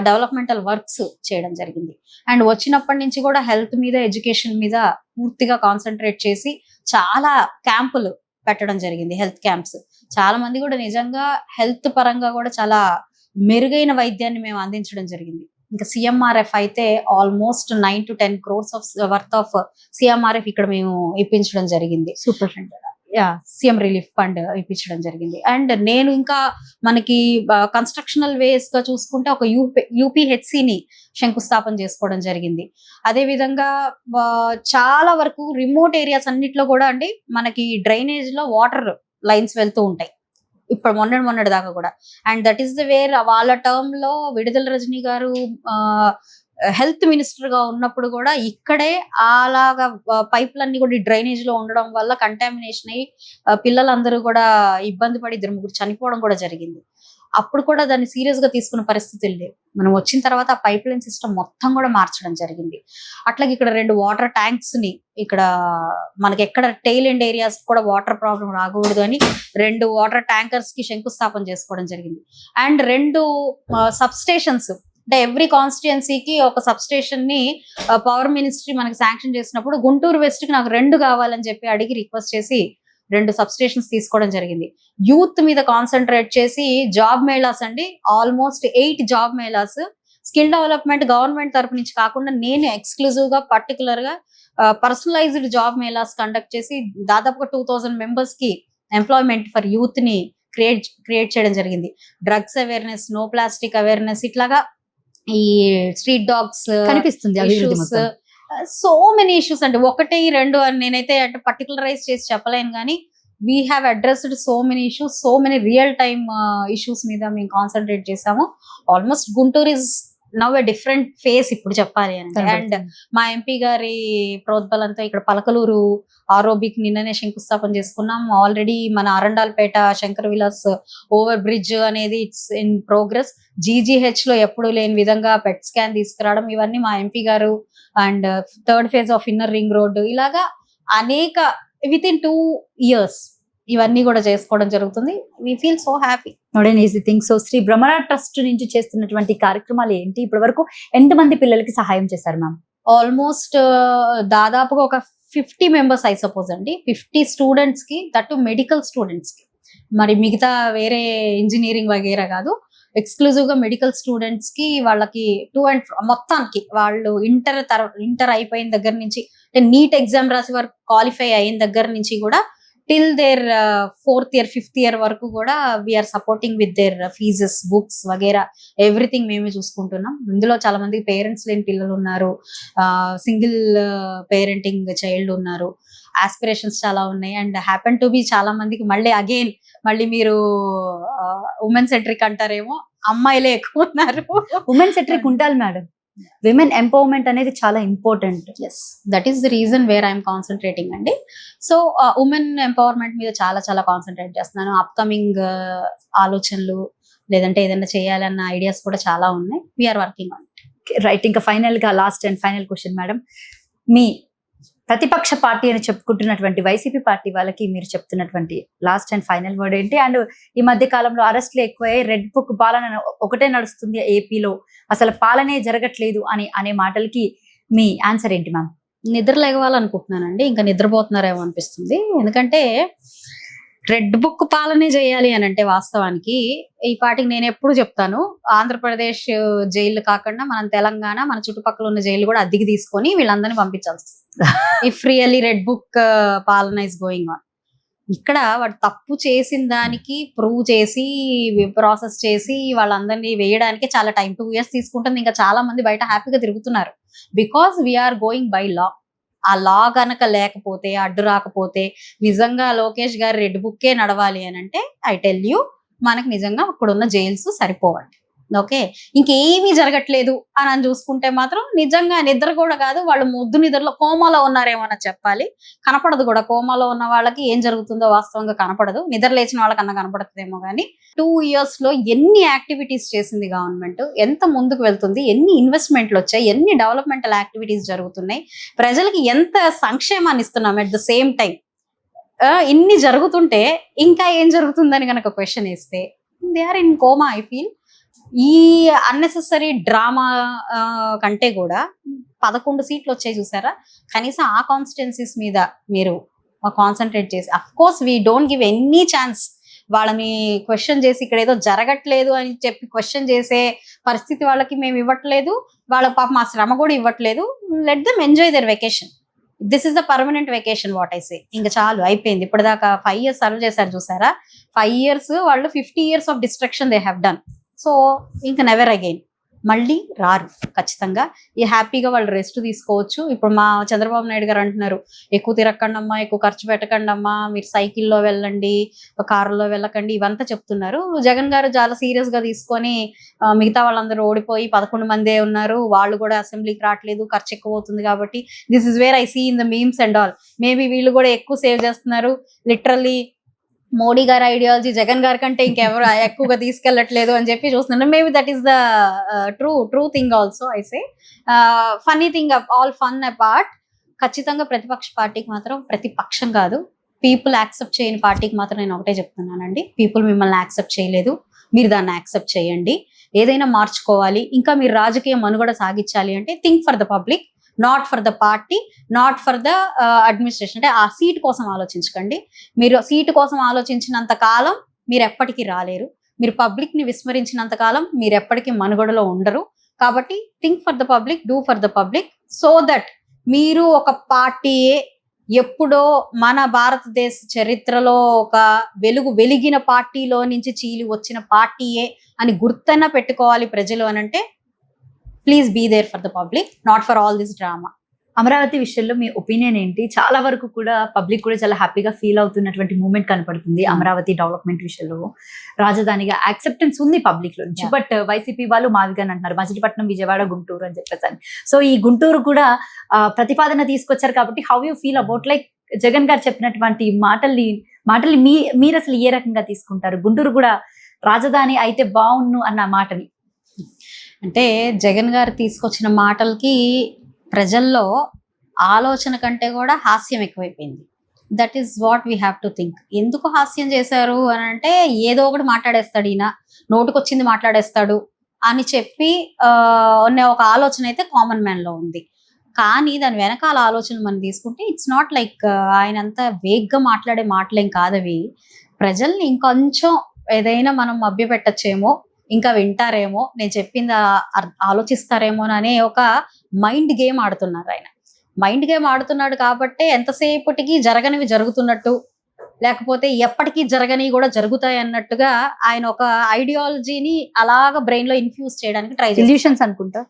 developmental works చేయడం జరిగింది. అండ్ వచ్చినప్పటి నుంచి కూడా హెల్త్ మీద, ఎడ్యుకేషన్ మీద పూర్తిగా కాన్సన్ట్రేట్ చేసి చాలా క్యాంపులు పెట్టడం జరిగింది, హెల్త్ క్యాంప్స్. చాలా మంది కూడా నిజంగా హెల్త్ పరంగా కూడా చాలా మెరుగైన వైద్యాన్ని మేము అందించడం జరిగింది. ఇంకా సిఎంఆర్ఎఫ్ అయితే almost 9 to 10 crores worth of CMRF ఇక్కడ మేము ఇప్పించడం జరిగింది. సూపర్. సీఎం రిలీఫ్ ఫండ్ ఇప్పించడం జరిగింది. అండ్ నేను ఇంకా మనకి కన్స్ట్రక్షనల్ వేస్ గా చూసుకుంటే ఒక యూపీహెచ్సిని శంకుస్థాపన చేసుకోవడం జరిగింది. అదే విధంగా చాలా వరకు రిమోట్ ఏరియాస్ అన్నిట్లో కూడా అండి మనకి డ్రైనేజ్ లో వాటర్ లైన్స్ వెళ్తూ ఉంటాయి ఇప్పుడు మొన్నటి దాకా కూడా. And that is the wear వాళ్ళ టర్మ్ లో విడుదల రజనీ గారు హెల్త్ మినిస్టర్ గా ఉన్నప్పుడు కూడా ఇక్కడే అలాగా పైపులన్నీ కూడా డ్రైనేజ్ లో ఉండడం వల్ల కంటామినేషన్ అయ్యి పిల్లలందరూ కూడా ఇబ్బంది పడి 2-3 చనిపోవడం కూడా జరిగింది. అప్పుడు కూడా దాన్ని సీరియస్ గా తీసుకున్న పరిస్థితులు లేవు. మనం వచ్చిన తర్వాత ఆ పైప్ లైన్ సిస్టమ్ మొత్తం కూడా మార్చడం జరిగింది. అట్లాగే ఇక్కడ 2 వాటర్ ట్యాంక్స్ ని ఇక్కడ మనకి ఎక్కడ టెయిల్ ఎండ్ ఏరియాస్ కూడా వాటర్ ప్రాబ్లం రాకూడదు అని 2 వాటర్ ట్యాంకర్స్ కి శంకుస్థాపన చేసుకోవడం జరిగింది. అండ్ 2 సబ్ స్టేషన్స్, అంటే ఎవ్రీ కాన్స్టిట్యుయెన్సీకి ఒక సబ్ స్టేషన్ ని పవర్ మినిస్ట్రీ మనకి శాంక్షన్ చేసినప్పుడు గుంటూరు వెస్ట్ కి నాకు 2 కావాలని చెప్పి అడిగి రిక్వెస్ట్ చేసి 2 సబ్ స్టేషన్స్ తీసుకోవడం జరిగింది. యూత్ మీద కాన్సన్ట్రేట్ చేసి జాబ్ మేళాస్ అండి, almost 8 job melas skill development government తరపు నుంచి కాకుండా నేను ఎక్స్క్లూజివ్ గా పర్టికులర్ గా పర్సనలైజ్డ్ జాబ్ మేళాస్ కండక్ట్ చేసి దాదాపుగా 2000 మెంబర్స్ కి ఎంప్లాయ్మెంట్ ఫర్ యూత్ ని క్రియేట్ చేయడం జరిగింది. Drugs awareness, no plastic awareness, ఇట్లాగా ఈ స్ట్రీట్ డాగ్స్ కనిపిస్తుంది సో మెనీ ఇష్యూస్ అండి. 1-2 అని నేనైతే అంటే పర్టికులరైజ్ చేసి చెప్పలేను కానీ we have addressed so many issues, so many real time issues మీద మేము కాన్సన్ట్రేట్ చేసాము. Almost Guntur is now a different face ఇప్పుడు చెప్పాలి అంటే. అండ్ మా ఎంపీ గారి ప్రోద్బలంతో ఇక్కడ పలకలూరు ఆరోబిక్ నిన్ననే శంకుస్థాపన చేసుకున్నాం. ఆల్రెడీ మన అరండాల్పేట శంకర్ విలాస్ ఓవర్ బ్రిడ్జ్ అనేది ఇట్స్ ఇన్ ప్రోగ్రెస్. జీజీహెచ్ లో ఎప్పుడు లేని విధంగా పెట్ స్కాన్ తీసుకురావడం, ఇవన్నీ మా ఎంపీ గారు. And 3rd phase of inner ring road, ఇలాగా అనేక విత్ ఇన్ 2 years ఇవన్నీ కూడా చేసుకోవడం జరుగుతుంది. We feel so happy. Not an easy thing. So Shri Bhramara trust నుంచి చేస్తున్నటువంటి కార్యక్రమాలు ఏంటి, ఇప్పటి వరకు ఎంతమంది పిల్లలకి సహాయం చేశారు మ్యామ్? ఆల్మోస్ట్ దాదాపుగా ఒక 50 మెంబర్స్ ఐ సపోజ్ అండి. 50 స్టూడెంట్స్ కి, దట్టు మెడికల్ స్టూడెంట్స్ కి, మరి మిగతా వేరే ఇంజనీరింగ్ వగేరా కాదు, ఎక్స్క్లూజివ్ గా మెడికల్ స్టూడెంట్స్ కి వాళ్ళకి మొత్తానికి వాళ్ళు ఇంటర్ అయిపోయిన దగ్గర నుంచి, అంటే నీట్ ఎగ్జామ్ రాసి వారు క్వాలిఫై అయిన దగ్గర నుంచి కూడా till there 4th year 5th year వరకు కూడా we're supporting with their fees, books వగేరా ఎవ్రీథింగ్ మేమే చూసుకుంటున్నాం. ఇందులో చాలా మంది పేరెంట్స్ లేని పిల్లలు ఉన్నారు, సింగిల్ పేరెంటింగ్ చైల్డ్ ఉన్నారు, ఆస్పిరేషన్స్ చాలా ఉన్నాయి. అండ్ హ్యాపెన్ టు బి చాలా మందికి మళ్ళీ మీరు ఉమెన్ సెంట్రిక్ అంటారేమో, అమ్మాయిలే ఎక్కువ ఉన్నారు. ఉమెన్ సెంట్రిక్ ఉండాలి మేడం. విమెన్ ఎంపవర్మెంట్ అనేది చాలా important. Yes, that is the reason where I'm concentrating అండి. సో ఉమెన్ ఎంపవర్మెంట్ మీద చాలా చాలా కాన్సన్ట్రేట్ చేస్తున్నాను. అప్కమింగ్ ఆలోచనలు లేదంటే ఏదైనా చేయాలన్న ఐడియాస్ కూడా చాలా ఉన్నాయి. We're working on it. Right, ఇంకా ఫైనల్ గా last and final question madam, మీ ప్రతిపక్ష పార్టీ అని చెప్పుకుంటున్నటువంటి వైసీపీ పార్టీ వాళ్ళకి మీరు చెప్తున్నటువంటి లాస్ట్ అండ్ ఫైనల్ వర్డ్ ఏంటి? అండ్ ఈ మధ్య కాలంలో అరెస్టులు ఎక్కువయ్యాయి, రెడ్ బుక్ పాలన ఒకటే నడుస్తుంది ఏపీలో, అసలు పాలనే జరగట్లేదు అనే మాటలకి మీ ఆన్సర్ ఏంటి మ్యామ్? నిద్ర లేవాలనుకుంటున్నానండి, ఇంకా నిద్రపోతున్నారేమో అనిపిస్తుంది. ఎందుకంటే రెడ్ బుక్ పాలనే చేయాలి అని అంటే వాస్తవానికి ఈ పార్టీకి నేను ఎప్పుడు చెప్తాను, ఆంధ్రప్రదేశ్ జైలు కాకుండా మనం తెలంగాణ, మన చుట్టుపక్కల ఉన్న జైలు కూడా అద్దెకి తీసుకొని వీళ్ళందరినీ పంపించాల్సి వస్తుంది. ఇఫ్ రియలీ రెడ్ బుక్ పాలన ఇస్ గోయింగ్ ఆన్. ఇక్కడ వాడు తప్పు చేసిన దానికి ప్రూవ్ చేసి ప్రాసెస్ చేసి వాళ్ళందరినీ వేయడానికి చాలా టైం, 2 years తీసుకుంటుంది. ఇంకా చాలా మంది బయట హ్యాపీగా తిరుగుతున్నారు because we're going by law. ఆ లా గనక లేకపోతే, అడ్డు రాకపోతే, నిజంగా లోకేష్ గారు రెడ్ బుక్కే నడవాలి అని అంటే ఐ టెల్ యూ, మనకి నిజంగా అక్కడున్న జైల్స్ సరిపోవండి. ఓకే, ఇంకేమీ జరగట్లేదు అని చూసుకుంటే మాత్రం నిజంగా నిద్ర కూడా కాదు, వాళ్ళు ముద్దు నిద్రలో కోమాలో ఉన్నారేమో అని చెప్పాలి. కనపడదు కూడా, కోమాలో ఉన్న వాళ్ళకి ఏం జరుగుతుందో వాస్తవంగా కనపడదు, నిద్ర లేచిన వాళ్ళకన్నా కనపడుతుందేమో. కానీ 2 years లో ఎన్ని యాక్టివిటీస్ చేసింది గవర్నమెంట్, ఎంత ముందుకు వెళ్తుంది, ఎన్ని ఇన్వెస్ట్మెంట్లు వచ్చాయి, ఎన్ని డెవలప్మెంటల్ యాక్టివిటీస్ జరుగుతున్నాయి, ప్రజలకి ఎంత సంక్షేమాన్ని ఇస్తున్నాం. అట్ ద సేమ్ టైం ఇన్ని జరుగుతుంటే ఇంకా ఏం జరుగుతుందని కనుక క్వశ్చన్ వేస్తే they are in coma. I feel ఈ అన్నెసెసరీ డ్రామా కంటే కూడా 11 సీట్లు వచ్చాయి చూసారా, కనీసం ఆ కాన్స్టిట్యున్సీస్ మీద మీరు కాన్సన్ట్రేట్ చేసి, of course we don't give any chance వాళ్ళని క్వశ్చన్ చేసి ఇక్కడ ఏదో జరగట్లేదు అని చెప్పి క్వశ్చన్ చేసే పరిస్థితి వాళ్ళకి మేము ఇవ్వట్లేదు, వాళ్ళ పాప మా శ్రమ కూడా ఇవ్వట్లేదు. Let them enjoy there vacation. This is the permanent vacation what I say. ఇంకా చాలు, అయిపోయింది. ఇప్పటిదాకా 5 years సర్వ్ చేశారు చూసారా, 5 years వాళ్ళు 50 years of destruction they have done. So ఇంకా నెవర్ అగైన్ మళ్ళీ రారు ఖచ్చితంగా. ఈ హ్యాపీగా వాళ్ళు రెస్ట్ తీసుకోవచ్చు. ఇప్పుడు మా చంద్రబాబు నాయుడు గారు అంటున్నారు, ఎక్కువ తిరగకండి అమ్మా, ఎక్కువ ఖర్చు పెట్టకండి అమ్మా, మీరు సైకిల్లో వెళ్ళండి, కారులో వెళ్ళకండి, ఇవంతా చెప్తున్నారు. జగన్ గారు చాలా సీరియస్ గా తీసుకొని మిగతా వాళ్ళందరూ ఓడిపోయి 11 మందే ఉన్నారు, వాళ్ళు కూడా అసెంబ్లీకి రావట్లేదు, ఖర్చు ఎక్కువ అవుతుంది కాబట్టి, this is where I see in the memes and all. Maybe వీళ్ళు కూడా ఎక్కువ సేవ్ చేస్తున్నారు. లిటరల్లీ మోడీ గారి ఐడియాలజీ జగన్ గారి కంటే ఇంకెవరు ఎక్కువగా తీసుకెళ్లట్లేదు అని చెప్పి చూస్తున్నాను. Maybe that is the true thing also. I say funny thing, all fun apart, ఖచ్చితంగా ప్రతిపక్ష పార్టీకి మాత్రం, ప్రతిపక్షం కాదు, పీపుల్ యాక్సెప్ట్ చేయని పార్టీకి మాత్రం నేను ఒకటే చెప్తున్నానండి, పీపుల్ మిమ్మల్ని యాక్సెప్ట్ చేయలేదు, మీరు దాన్ని యాక్సెప్ట్ చేయండి. ఏదైనా మార్చుకోవాలి, ఇంకా మీరు రాజకీయ మనుగడ సాగించాలి అంటే think for the public, not for the party, not for the administration. అంటే ఆ సీట్ కోసం ఆలోచించకండి. మీరు సీట్ కోసం ఆలోచించినంత కాలం మీరు ఎప్పటికీ రాలేరు. మీరు పబ్లిక్ ని విస్మరించినంత కాలం మీరు ఎప్పటికీ మనుగడలో ఉండరు. కాబట్టి think for the public, do for the public, so that మీరు ఒక పార్టీయే, ఎప్పుడో మన భారతదేశ చరిత్రలో ఒక వెలిగిన పార్టీలో నుంచి చీలి వచ్చిన పార్టీయే అని గుర్తన్న పెట్టుకోవాలి ప్రజలు అనంటే, please be there for the public, not for all this drama. Amaravati విషయంలో మీ ఒపీనియన్ ఏంటి? చాలా వరకు కూడా పబ్లిక్ కూడా చాలా హ్యాపీగా ఫీల్ అవుతున్నటువంటి మూమెంట్ కనపడుతుంది అమరావతి డెవలప్మెంట్ విషయంలో. రాజధానిగా యాక్సెప్టెన్స్ ఉంది పబ్లిక్ లో నుంచి, బట్ వైసీపీ వాళ్ళు మాదిగా అంటున్నారు మచిలీపట్నం, విజయవాడ, గుంటూరు అని చెప్పేసి. సో ఈ గుంటూరు కూడా ప్రతిపాదన తీసుకొచ్చారు కాబట్టి how you feel about like Jagan గారు చెప్పినటువంటి మాటల్ని మీరు అసలు ఏ రకంగా తీసుకుంటారు? గుంటూరు కూడా రాజధాని అయితే బాగుండు అన్న మాటని. అంటే జగన్ గారు తీసుకొచ్చిన మాటలకి ప్రజల్లో ఆలోచన కంటే కూడా హాస్యం ఎక్కువైపోయింది. That is what we have to think. ఎందుకు హాస్యం చేశారు అని అంటే, ఏదో ఒకటి మాట్లాడేస్తాడు ఈయన, నోటుకొచ్చింది మాట్లాడేస్తాడు అని చెప్పి ఒక ఆలోచన అయితే కామన్ మ్యాన్ లో ఉంది. కానీ దాని వెనకాల ఆలోచన మనం తీసుకుంటే ఇట్స్ నాట్ లైక్ ఆయన అంతా వేగ్గా మాట్లాడే మాటలేం కాదవి. ప్రజల్ని ఇంకొంచెం ఏదైనా మనం మభ్య పెట్టచ్చేమో, ఇంకా వింటారేమో, నేను చెప్పింది ఆలోచిస్తారేమో అనే ఒక మైండ్ గేమ్ ఆడుతున్నారు ఆయన. మైండ్ గేమ్ ఆడుతున్నాడు కాబట్టి ఎంతసేపటికి జరగనివి జరుగుతున్నట్టు, లేకపోతే ఎప్పటికీ జరగని కూడా జరుగుతాయి అన్నట్టుగా ఆయన ఒక ఐడియాలజీని అలాగా బ్రెయిన్ లో ఇన్ఫ్యూజ్ చేయడానికి ట్రై చేస్తారు. ఇల్యూషన్స్ అనుకుంటా.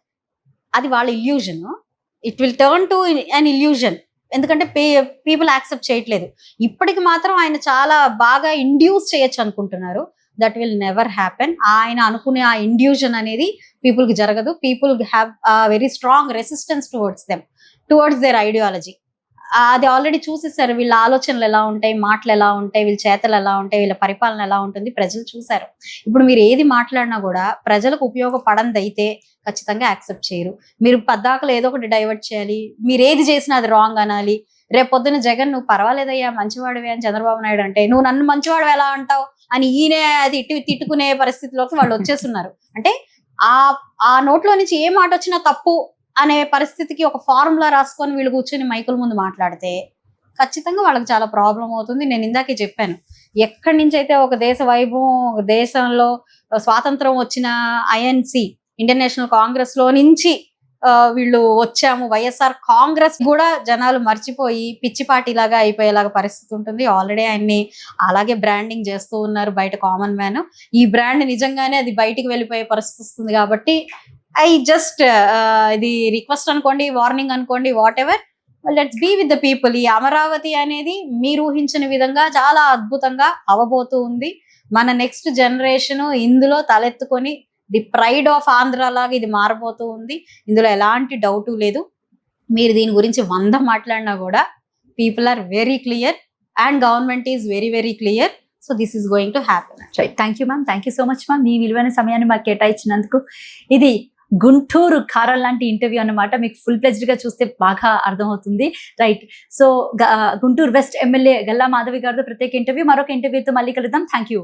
అది వాళ్ళ illusion. It will turn to an illusion. ఎందుకంటే పీపుల్ యాక్సెప్ట్ చేయట్లేదు. ఇప్పటికి మాత్రం ఆయన చాలా బాగా ఇండ్యూస్ చేయొచ్చు అనుకుంటున్నారు. That will never happen. ఆయన అనుకునే ఆ ఇండ్యూజన్ అనేది పీపుల్ కి జరగదు. People have very strong resistance towards their ideology. అది ఆల్రెడీ చూసేసారు. వీళ్ళ ఆలోచనలు ఎలా ఉంటాయి, మాటలు ఎలా ఉంటాయి, వీళ్ళ చేతలు ఎలా ఉంటాయి, వీళ్ళ పరిపాలన ఎలా ఉంటుంది ప్రజలు చూసారు. ఇప్పుడు మీరు ఏది మాట్లాడినా కూడా ప్రజలకు ఉపయోగపడంది అయితే ఖచ్చితంగా యాక్సెప్ట్ చేయరు. మీరు పద్దాకలు ఏదో ఒకటి డైవర్ట్ చేయాలి. మీరు ఏది చేసినా అది రాంగ్ అనాలి. రేపు పొద్దున జగన్ నువ్వు పర్వాలేదయ్యా మంచివాడివి అని చంద్రబాబు నాయుడు అంటే నువ్వు నన్ను మంచివాడు ఎలా అంటావు అని ఈయనే అది తిట్టుకునే పరిస్థితిలోకి వాళ్ళు వచ్చేస్తున్నారు. అంటే ఆ నోట్లో నుంచి ఏ మాట వచ్చినా తప్పు అనే పరిస్థితికి ఒక ఫార్ములా రాసుకొని వీళ్ళు కూర్చొని మైకుల ముందు మాట్లాడితే ఖచ్చితంగా వాళ్ళకి చాలా ప్రాబ్లం అవుతుంది. నేను ఇందాకే చెప్పాను, ఎక్కడి నుంచి అయితే ఒక దేశ వైభవం, ఒక దేశంలో స్వాతంత్రం వచ్చిన ఐఎన్సి ఇండియన్ నేషనల్ కాంగ్రెస్ లో నుంచి వీళ్ళు వచ్చాము, వైఎస్ఆర్ కాంగ్రెస్ కూడా జనాలు మర్చిపోయి పిచ్చిపాటి లాగా అయిపోయేలాగా పరిస్థితి ఉంటుంది. ఆల్రెడీ ఆయన్ని అలాగే బ్రాండింగ్ చేస్తూ ఉన్నారు బయట కామన్ మ్యాన్. ఈ బ్రాండ్ నిజంగానే అది బయటికి వెళ్ళిపోయే పరిస్థితి వస్తుంది. కాబట్టి ఐ జస్ట్ ఇది రిక్వెస్ట్ అనుకోండి, వార్నింగ్ అనుకోండి, whatever, let's be with the people. ఈ అమరావతి అనేది మీరు ఊహించిన విధంగా చాలా అద్భుతంగా అవబోతూ ఉంది. మన నెక్స్ట్ జనరేషన్ ఇందులో తలెత్తుకొని ది ప్రైడ్ ఆఫ్ ఆంధ్ర లాగా ఇది మారబోతూ ఉంది. ఇందులో ఎలాంటి డౌట్ లేదు. మీరు దీని గురించి 100 మాట్లాడినా కూడా people are very clear and government is very very clear. So this is going to happen. Thank you ma'am, thank you so much ma'am. మీ విలువైన సమయాన్ని మాకు కేటాయించినందుకు. ఇది గుంటూరు కారం లాంటి ఇంటర్వ్యూ అన్నమాట. మీకు ఫుల్ ప్లెజ్డ్ గా చూస్తే బాగా అర్థమవుతుంది. Right. So Guntur west MLA Galla Madhavi గారితో ప్రత్యేక ఇంటర్వ్యూ. మరొక ఇంటర్వ్యూతో మళ్ళీ కలుద్దాం. Thank you.